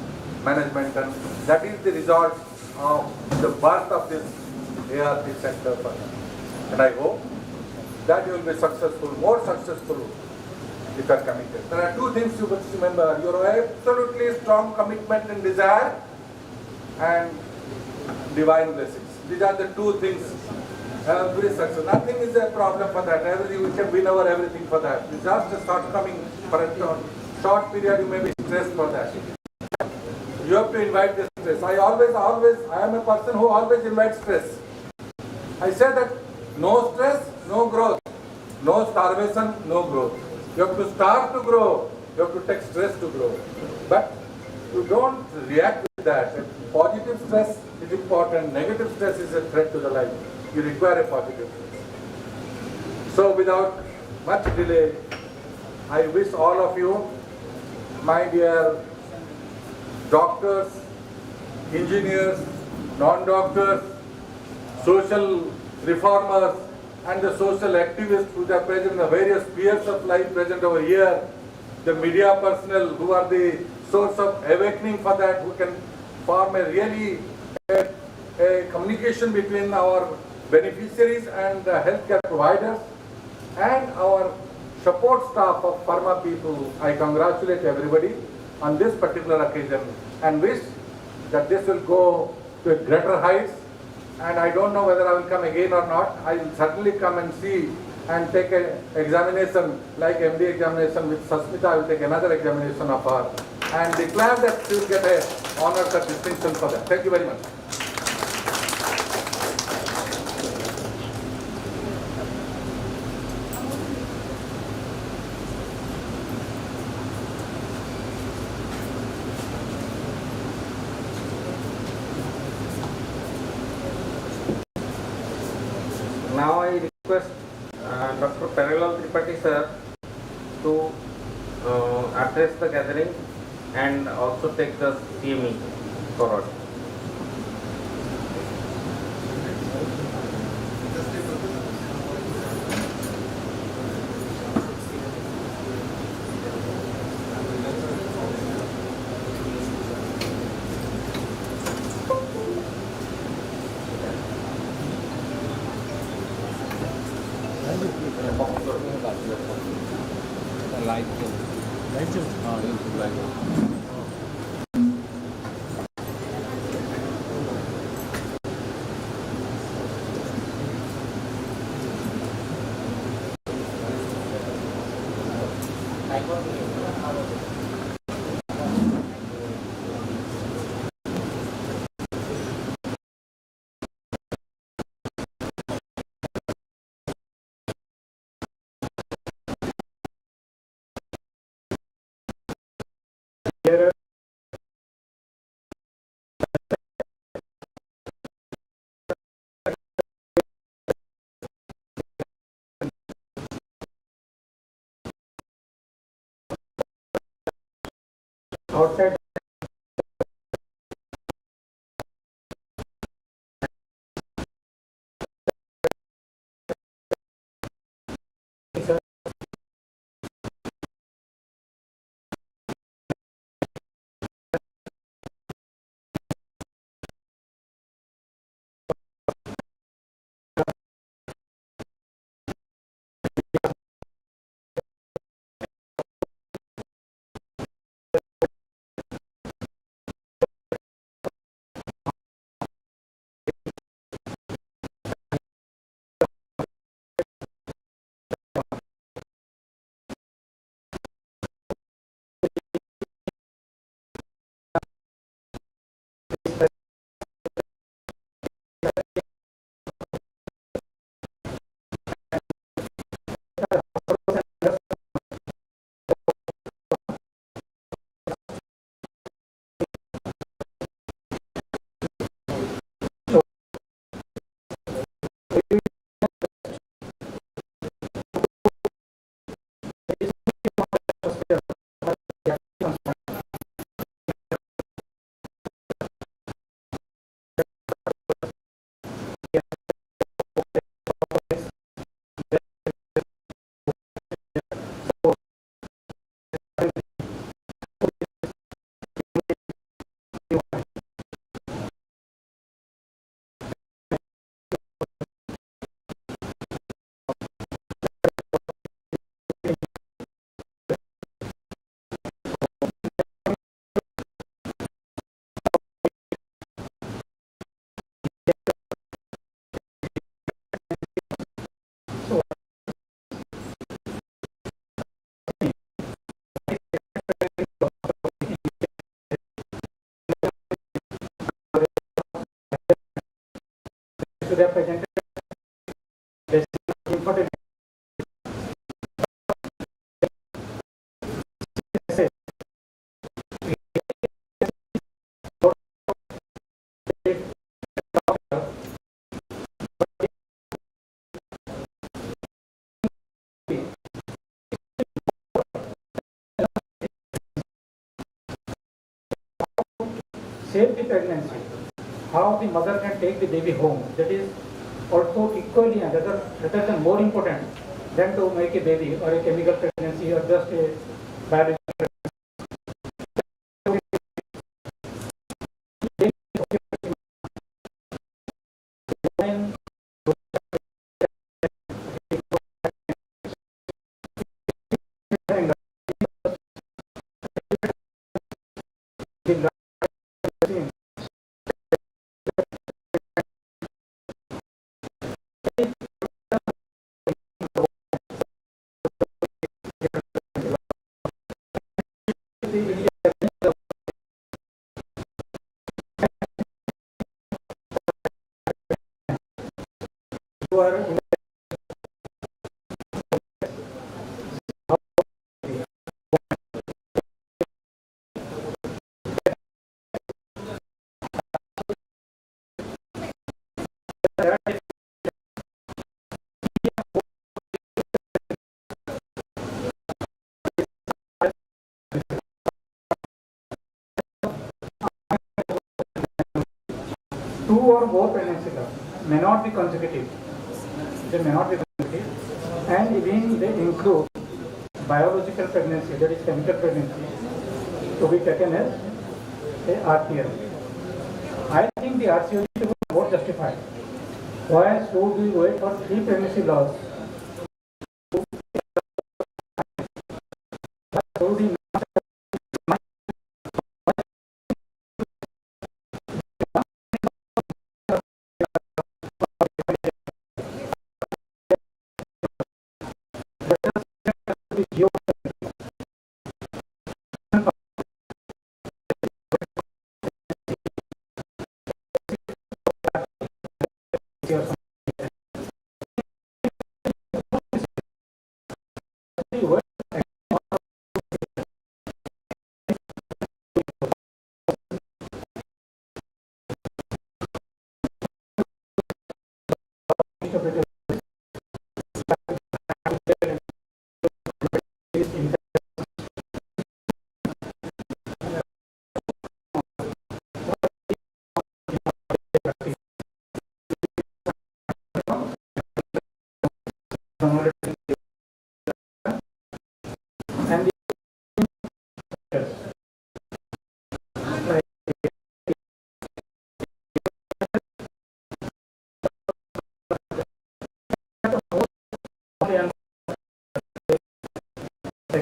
management, and that is the result of the birth of this ART sector. And I hope that you will be successful, more successful if you are committed. There are two things you must remember. Your absolutely strong commitment and desire and divine blessings. These are the two things. Every success. Nothing is a problem for that. Everything, we can win over everything for that. It's just a shortcoming for a short period. You may be stressed for that. You have to invite the stress. I am a person who always invites stress. I say that no stress, no growth. No starvation, no growth. You have to starve to grow. You have to take stress to grow. But you don't react with that. Positive stress is important. Negative stress is a threat to the life. You require a positive stress. So without much delay, I wish all of you, my dear doctors, engineers, non-doctors, social reformers, and the social activists who are present in the various spheres of life present over here, the media personnel who are the source of awakening for that, who can form a really a communication between our beneficiaries and the healthcare providers, and our support staff of pharma people. I congratulate everybody on this particular occasion and wish that this will go to greater heights. And I don't know whether I will come again or not. I will certainly come and see and take an examination like MD examination with Susmita. I will take another examination of her and declare that she will get a honors or distinction for that. Thank you very much. Now I request Dr. Parallel Tripathi sir to address the gathering and also take the CME forward. Here outside to represent important save the pregnancy, how the mother can take the baby home. That is also equally and rather than more important than to make a baby or a chemical pregnancy or just a biological pregnancy. Who are two or more pregnancy loss may not be consecutive. They may not be consecutive, and even they include biological pregnancy, that is chemical pregnancy, to be taken as a RPL. I think the RCO is more justified. Why should we wait for 3 pregnancy laws? Should we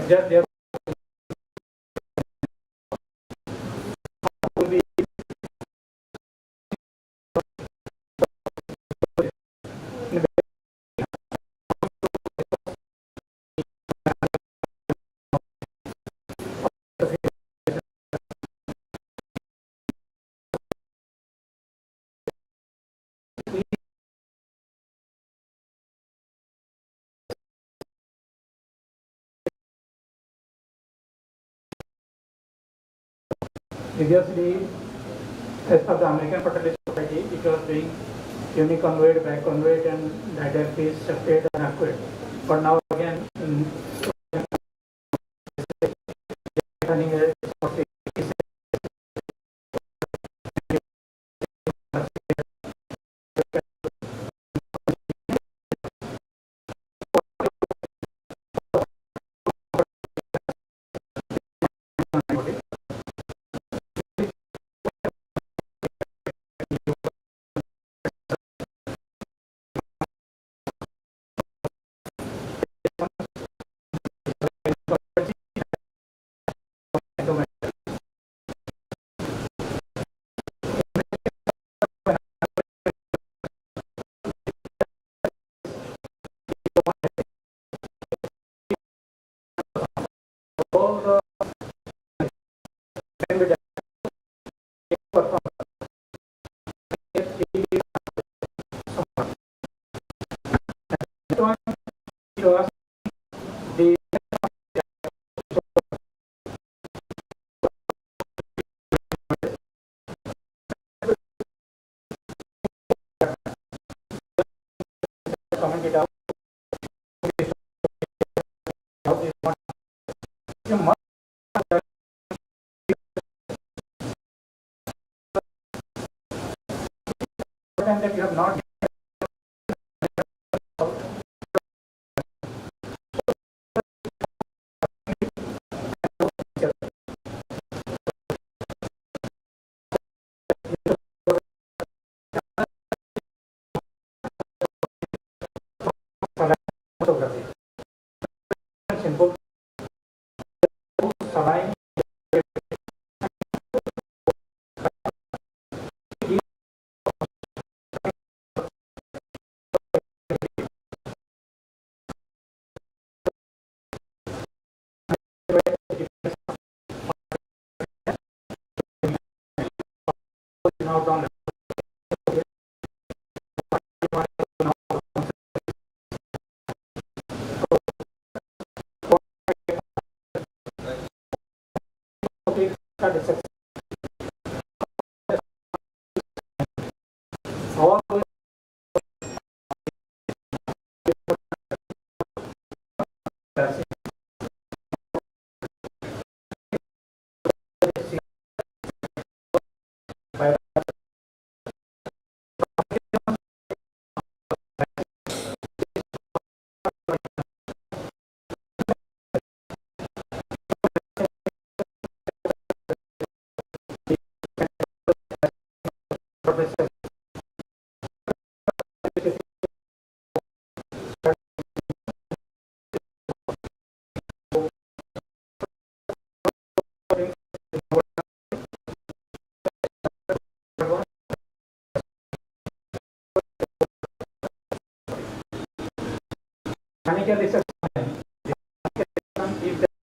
just there will be previously, as per the American Fertility Society, it was doing uniconveyed, biconveyed, and didelphys, septate, and acquaid. But now again, running a all the the comment it out. You must time that you have not photography. Simple saline now down. All mechanical research is the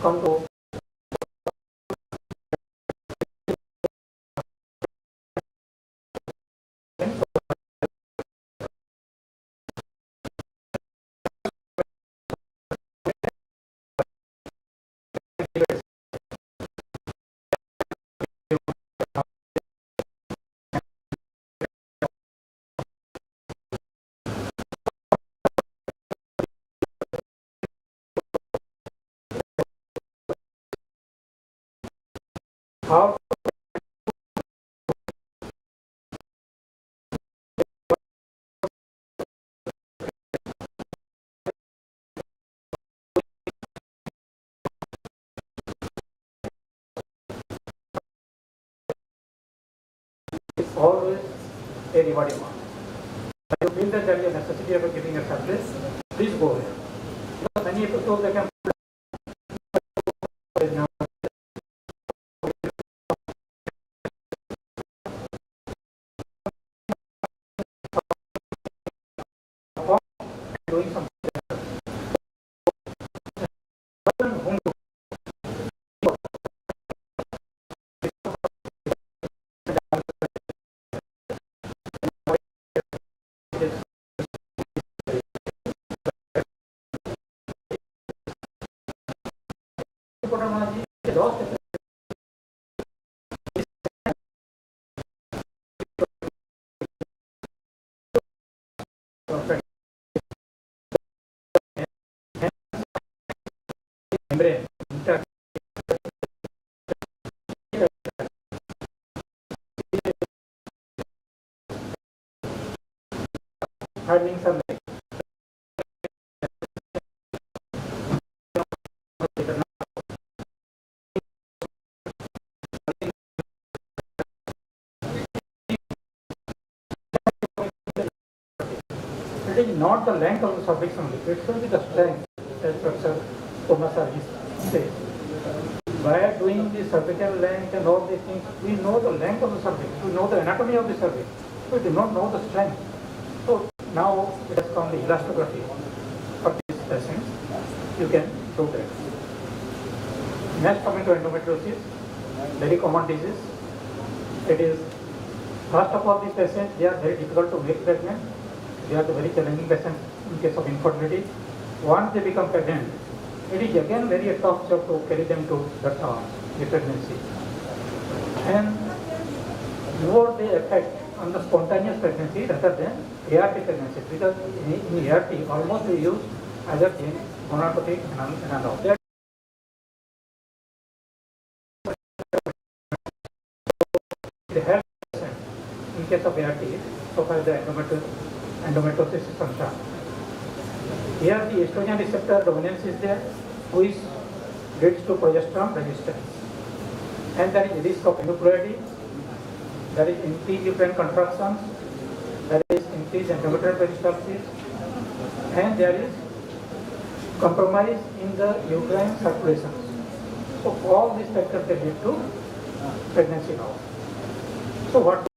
come to how it's always a rewarding one. If you feel that there is a necessity of giving a service, please go there. Because many people they can doing something. Important one is the lost membrane hardening sunlight. It is not the length of the cervix only, it should be the strength, as Professor Susmita says. By doing the cervical length and all these things, we know the length of the cervix, we know the anatomy of the cervix, we do not know the strength. So now it has come the elastography for these patients. You can do that. Next, coming to endometriosis, very common disease. It is, first of all, these patients, they are very difficult to make pregnant. They are the very challenging patients in case of infertility. Once they become pregnant, it is again very a tough job to carry them to the term, the pregnancy. And more they affect on the spontaneous pregnancy rather than ART pregnancy, because in ART almost we use either gonatotic and all. The health in case of ART, so far the endometriosis is concerned. Here the estrogen receptor dominance is there, which leads to progesterone resistance. And there is risk of aneuploidy, there is increased uterine contractions, there is increased endometrial peristalsis, and there is compromise in the uterine circulation. So all these factors they lead to pregnancy loss. So what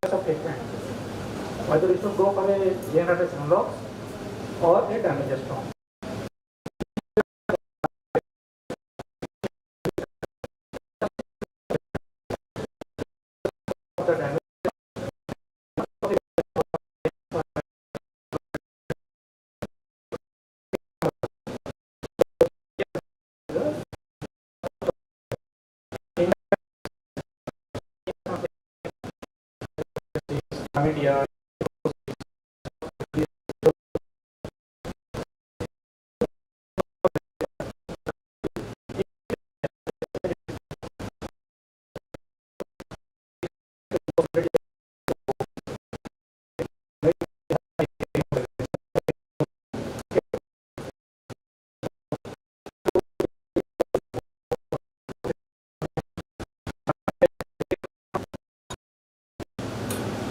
is the treatment? Whether we should go for a GnRH analog or a danogestrone. Media.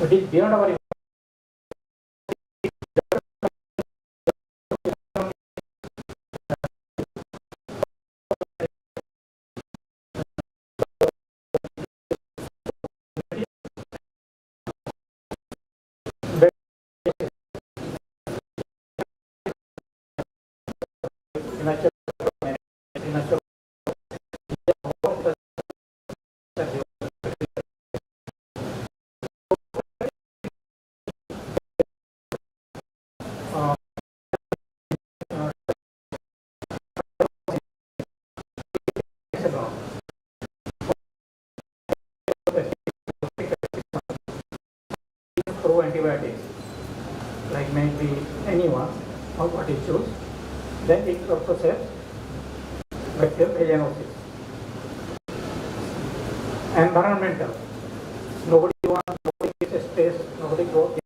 It is beyond our through antibiotics, like maybe anyone or what you choose, then it also says bacterial vaginosis. Environmental. Nobody gets a space, nobody goes.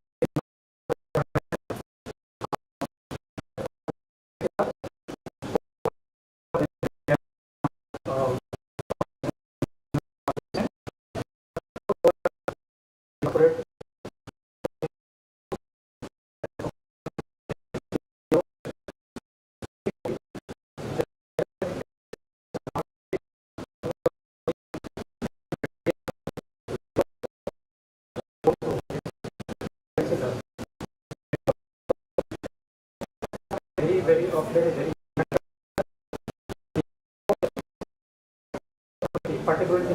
Very very particularly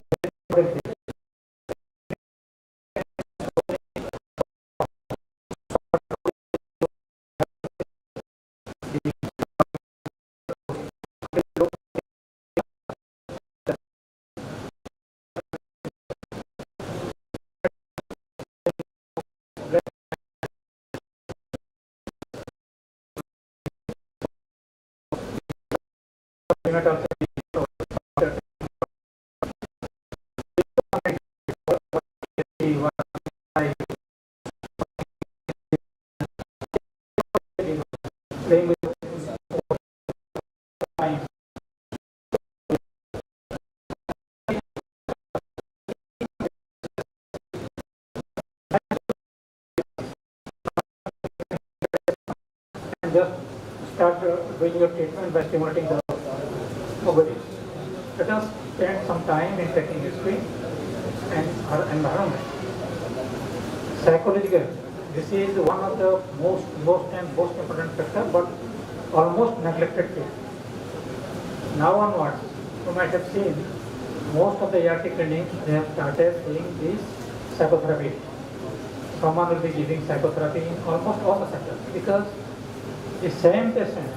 playing with time. And just start doing your treatment by stimulating the ovaries. Let us spend some time in taking history and our environment. Psychological. This is one of the most important factor, but almost neglected field. Now onwards, you might have seen most of the ERT clinics, they have started doing this psychotherapy. Someone will be giving psychotherapy in almost all the sectors because the same patient,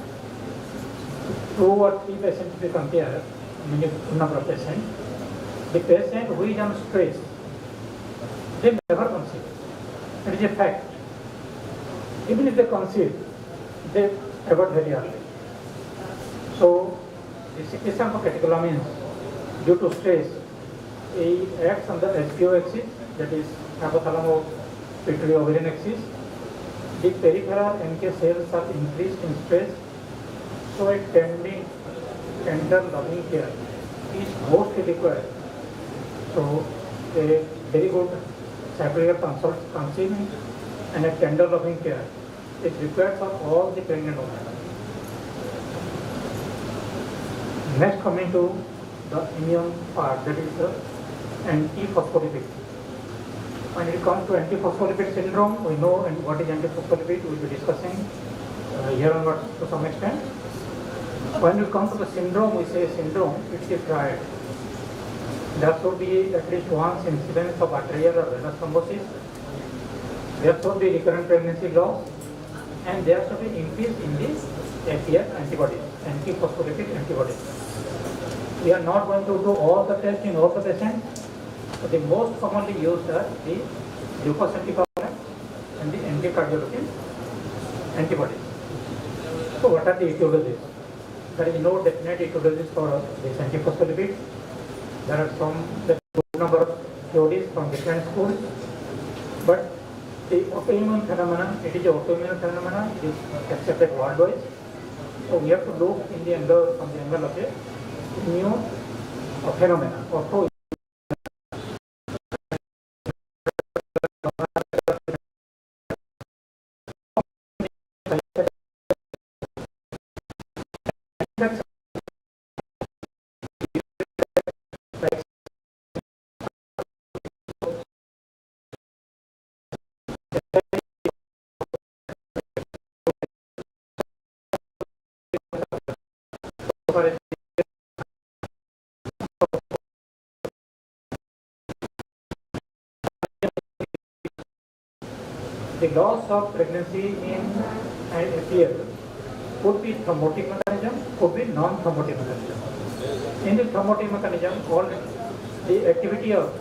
2 or 3 patients we compare, number of patients, the patient who is on stress, they never conceive. It is a fact. Even if they conceive, they abort very early. So, the secretion of catecholamines due to stress, it acts on the HPO axis, that is hypothalamo-pituitary-ovarian axis. The peripheral NK cells are increased in stress, so a tender loving care is mostly required. So, a very good psychological counseling and a tender loving care is required for all the pregnant women. Next, coming to the immune part, that is the antiphospholipid. When it comes to antiphospholipid syndrome, we know what is antiphospholipid, we will be discussing here onwards to some extent. When we come to the syndrome, we say syndrome, it is triad. There should be at least once incidence of arterial or venous thrombosis. There should be recurrent pregnancy loss, and there should be increase in the APS antibodies, antiphospholipid antibodies. We are not going to do all the tests in all the patients, but the most commonly used are the glucose anticoagulant and the anticardiolipin antibodies. So what are the etiologies? There is no definite etiologies for this antiphospholipid. There are the good number of theories from different schools, but the autoimmune phenomenon, it is an autoimmune phenomenon, it is accepted worldwide. So we have to look in the angle, from the angle of the immune phenomena. The loss of pregnancy in an APL could be thrombotic mechanism, could be non-thrombotic mechanism. In the thrombotic mechanism, all the activity of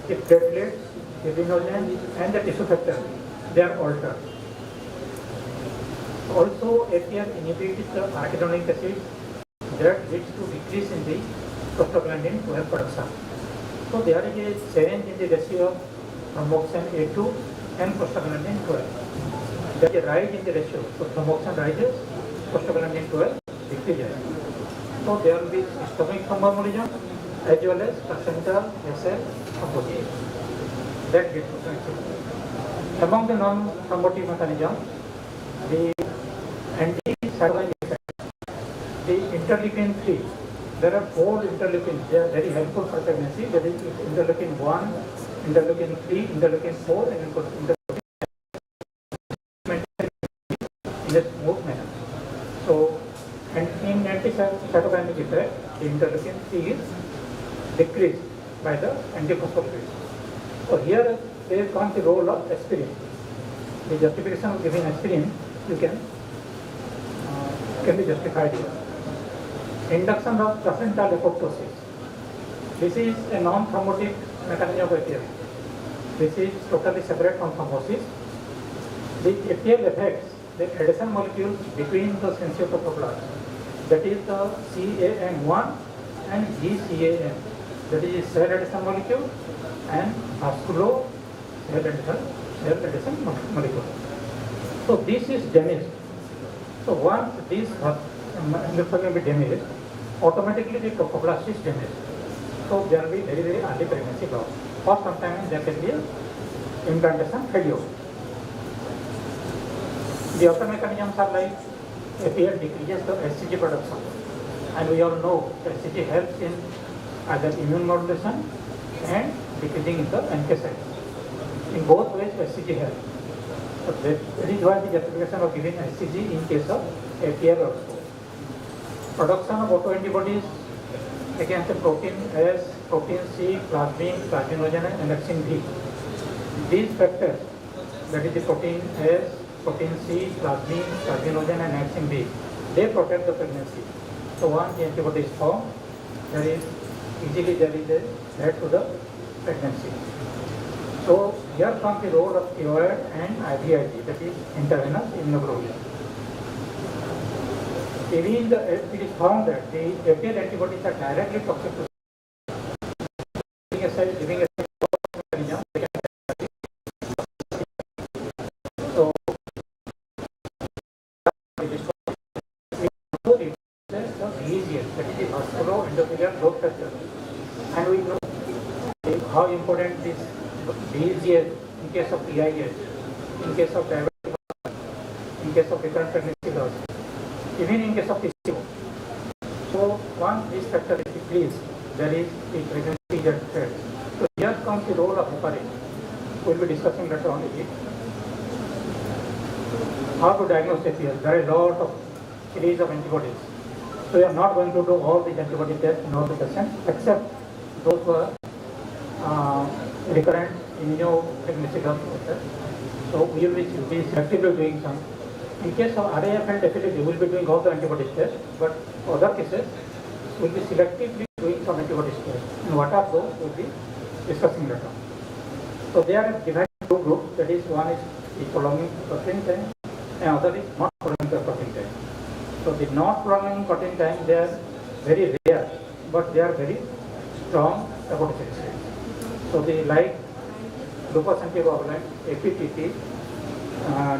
the platelets, the venogen, and the tissue factor, they are altered. Also, APL inhibits the arachidonic acid that leads to decrease in the prostaglandin 12 production. So there is a change in the ratio of thromboxane A2 and prostaglandin 12. There is a rise in the ratio. So thromboxane rises, prostaglandin 12 decreases. So there will be systemic thromboembolism as well as placental vessel thrombosis. That gets achieved. Among the non-thrombotic mechanism, the anti-cytokine effect, the interleukin 3. There are 4 interleukins. They are very helpful for pregnancy. There is interleukin 1, interleukin 3, interleukin 4, and interleukin in a smooth manner. So, and in anti-cytokinic effect, the interleukin 3 is decreased by the antiphospholipid. So here there comes the role of aspirin. The justification of giving aspirin can be justified here. Induction of placental apoptosis. This is a non-thrombotic mechanism of APL. This is totally separate from thrombosis. The APL affects the adhesion molecules between the sensiotrophoblasts, that is the CAN1 and GCAN, that is cell adhesion molecule and vascular cell adhesion molecule. So this is damaged. So once this will be damaged, automatically the trophoblast is damaged. So there will be very, very early pregnancy loss. Or sometimes there can be implantation failure. The other mechanisms are like APL decreases the HCG production. And we all know HCG helps in either immune modulation and decreasing in the NK cells. In both ways HCG helps. So that is why the justification of giving HCG in case of APL also. Production of autoantibodies against the protein S, protein C, plasmin, plasminogen, and annexin B. These factors, that is the protein S, protein C, plasmin, plasminogen, and annexin B, they protect the pregnancy. So once the antibody is formed, there is a threat to the pregnancy. So here comes the role of steroid and IVIG, that is intravenous immunoglobulin. Even it is found that the APL antibodies are directly toxic to giving a mechanism. So the easiest, that is the vascular endothelial growth factor. And we know how important this DGS in case of PIS, in case of diabetes, in case of recurrent pregnancy loss, even in case of PCO. So once this factor is decreased, there is the pregnancy that threat. So here comes the role of heparin. We will be discussing later on it. How to diagnose APL? There are a lot of series of antibodies. So we are not going to do all these antibody tests in all the patients except those who are recurrent immunopregnancy loss. So we will be actively doing some. In case of RAF, definitely we will be doing all the antibody tests, but other cases we will be selectively doing some antibody tests. And what are those we will be discussing later. So they are divided into two groups, that is one is the prolonging protein time and other is not prolonging the protein time. So the not prolonging protein time, they are very rare, but they are very strong apoptosis. So the like glucose anticoagulant, APTT,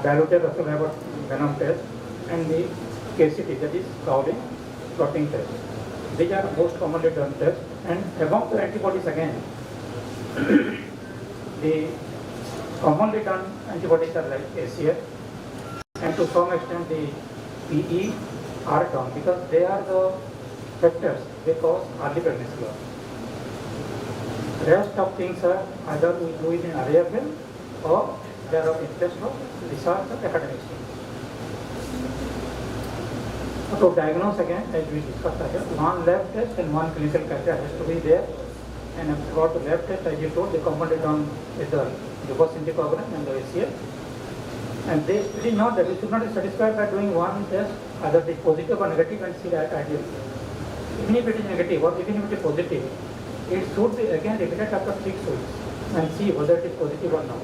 diluted rosolabat venom test, and the KCT, that is Cowling clotting test. These are most commonly done tests. And among the antibodies again, the commonly done antibodies are like ACF, and to some extent the PE are done because they are the factors they cause early pregnancy loss. Rest of things are either we do it in RAFL or they are of interest of research or academics. So to diagnose again, as we discussed earlier, one lab test and one clinical criteria has to be there. And for the lab test, as you told, they commonly done with the glucose anticoagulant and the ACL. And they really not that we should not be satisfied by doing one test, either the positive or negative, and see that ideal. Even if it is negative or even if it is positive, it should be again repeated after 6 weeks and see whether it is positive or not.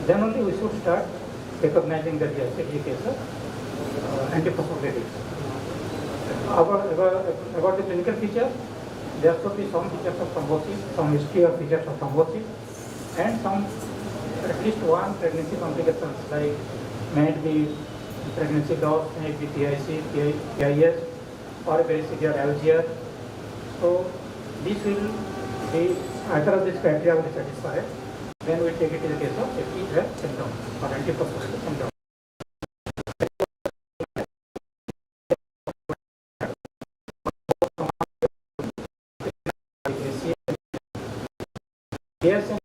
Then only we should start recognizing that yes, it is a case of antiphospholipids. About the clinical features, there should be some features of thrombosis, some history of features of thrombosis, and some at least one pregnancy complications like may it be pregnancy loss, may it be PIC, PIS, or a very severe algia. So this will be either of these criteria will be satisfied. Then we take it to the case of FTF syndrome or antiprostotic syndrome. Yes.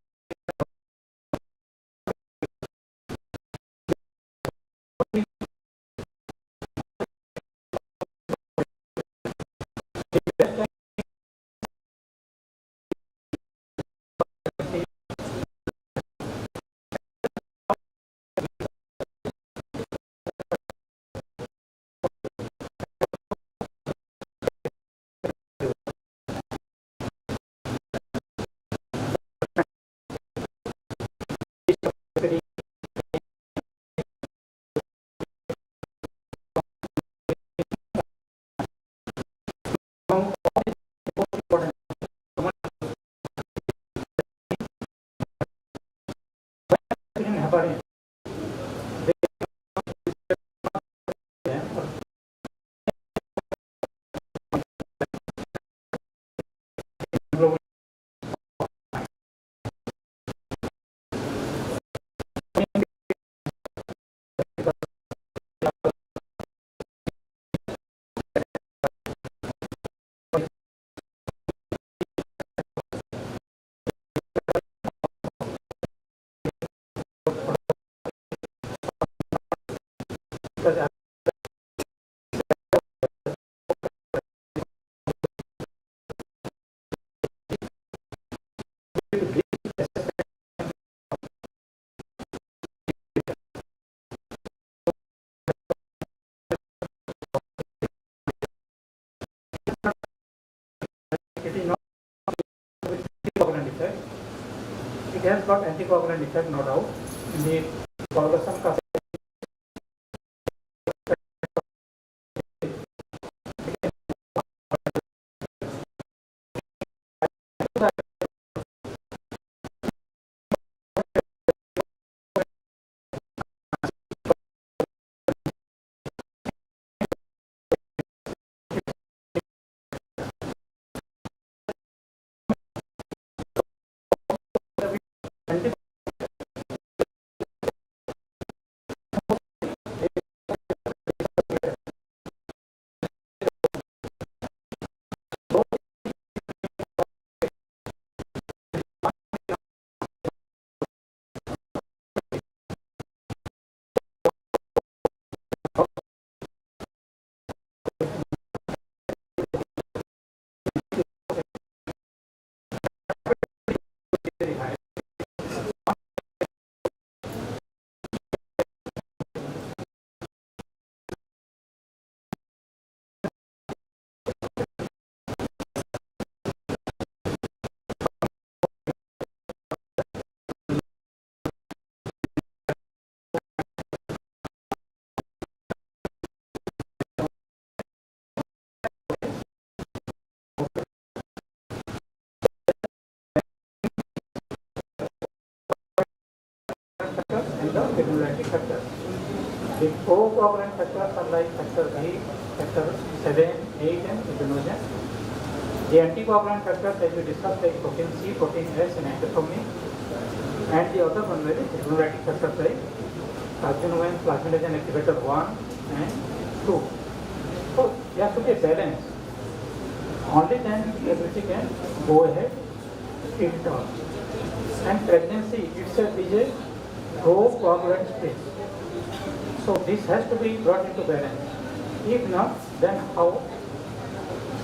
It has got anticoagulant effect, no doubt. In the coagulation process, and the regulatory factors. The co-coagulant factors are like factor 3, factor 7, 8, and adenogen. The anticoagulant factors, as we discussed, like protein C, protein S, and antithrombin. And the other one is regulatory factors like plasminogen, plasminogen activator 1 and 2. So there has to be a balance. Only then ability can go ahead, treat it all. And pregnancy itself is a pro-coagulant space. So this has to be brought into balance. If not, then how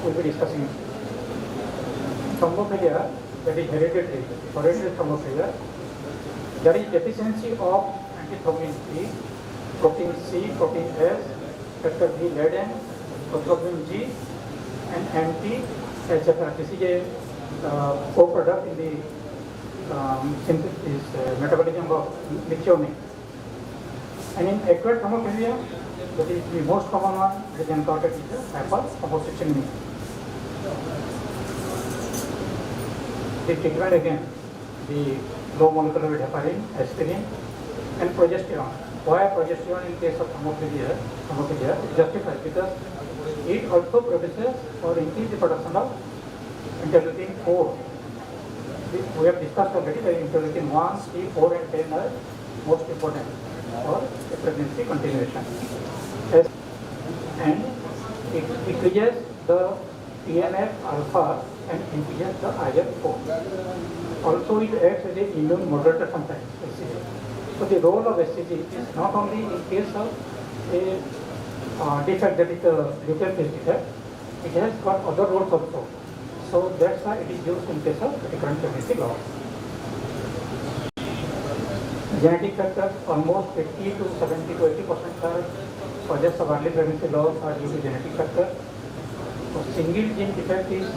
we'll be discussing thrombophilia, that is hereditary thrombophilia. There is deficiency of antithrombin B, protein C, protein S, factor B laden, prothrombin G, and anti-HFR. This is a co-product in the metabolism of methionine. And in acute hemophilia, that is the most common one that is encountered is the hyperhomocysteine. The treatment again, the low molecular weight heparin, aspirin, and progesterone. Why progesterone in case of hemophilia is justified because it also produces or increases the production of interleukin 4. We have discussed already that interleukin 1, 3, 4 and 10 are most important for the pregnancy continuation. And it increases the TNF alpha and increases the IL-4. Also it acts as an immune modulator sometimes, SCG. So the role of SCG is not only in case of a defect, that is a luteal phase defect, it has got other roles also. So that's why it is used in case of recurrent pregnancy loss. Genetic factors, almost 50 to 70 to 80% are causes of early pregnancy loss are due to genetic factors. So single gene defect is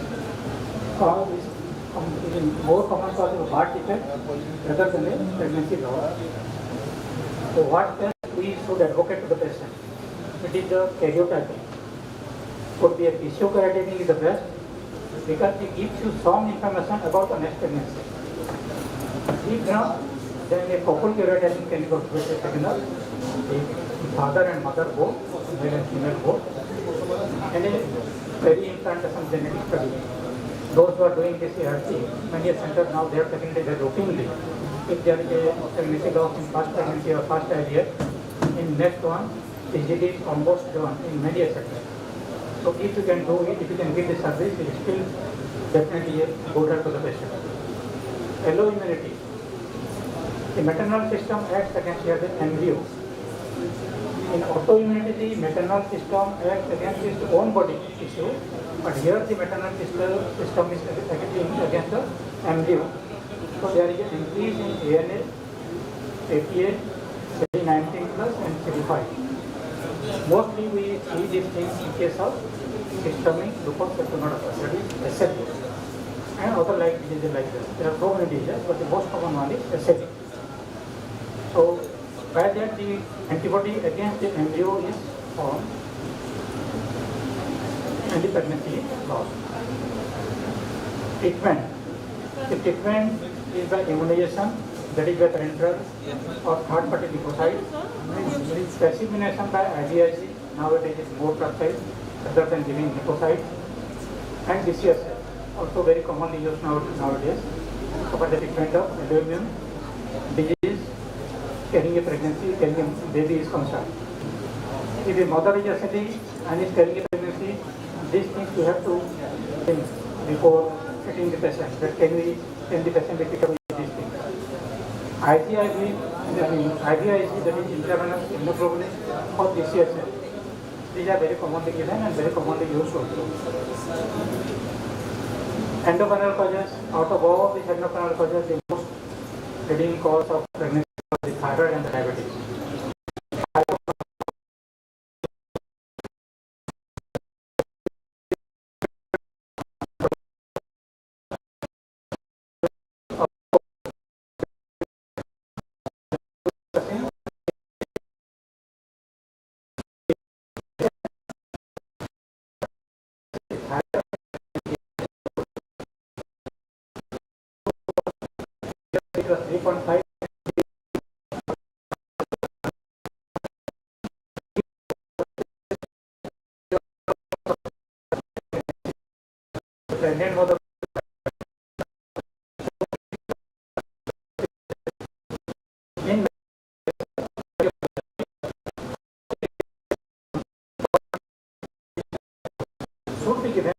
more common cause of heart defect rather than a pregnancy loss. So what test we should advocate to the patient? It is the karyotyping. Could be a tissue karyotyping is the best because it gives you some information about the next pregnancy. If not, then a couple karyotyping can be also taken up. The father and mother both, male and female both, and a peri-implantation genetic study. Those who are doing this ART, many centers now they are taking it routinely. If there is a pregnancy loss in first pregnancy or first IVF, in next one, PGD is almost done in many centers. So if you can do it, if you can give the service, it is still definitely a good to the patient. Allo immunity. The maternal system acts against the embryo. In autoimmunity, the maternal system acts against its own body tissue, but here the maternal system is acting against the embryo. So there is an increase in ANA, ATA, CD19 plus and CD5. Mostly we see these things in case of systemic lupus erythematosus, that is SLE, and other like diseases like that. There are so many diseases, but the most common one is SLE. So by that the antibody against the embryo is formed and the pregnancy is lost. Treatment. The treatment is by immunization, that is by parenteral or third party leukocytes. Specimination by IVIG, nowadays is more precise rather than giving leukocytes, and BCSF, also very commonly used nowadays for the treatment of autoimmune disease carrying a pregnancy, carrying a baby is concerned. If the mother is acidic and is carrying a pregnancy, these things you have to think before treating the patient. That can the patient be treated with these things. IVIG, that is intravenous immunoglobulin or BCSF. These are very commonly given and very commonly used also. Endocrine causes, out of all these endocrine causes, the most leading cause of pregnancy is the thyroid and the diabetes. It was 3.5. Pregnant mother in should be given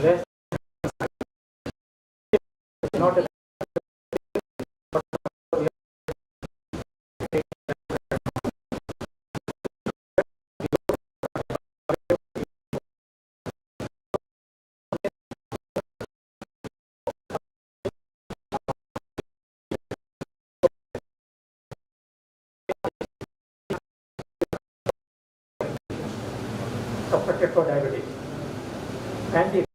less not a constructed for diabetes. And the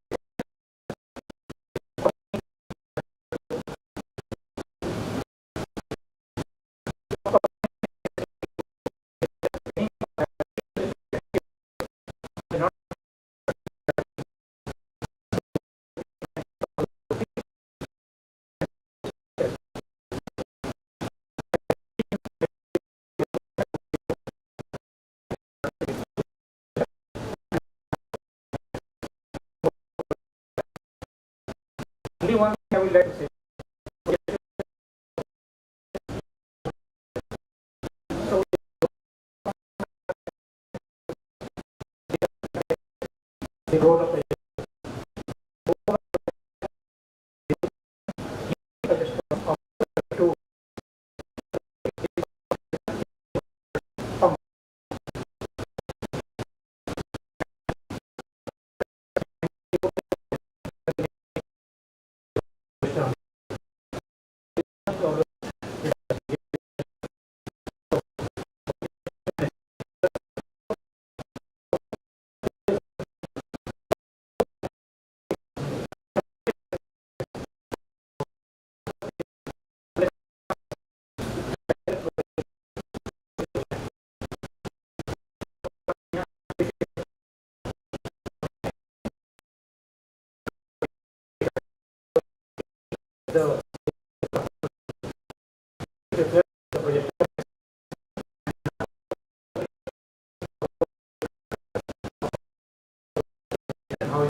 only one thing I would like to say. The role of the to the project. How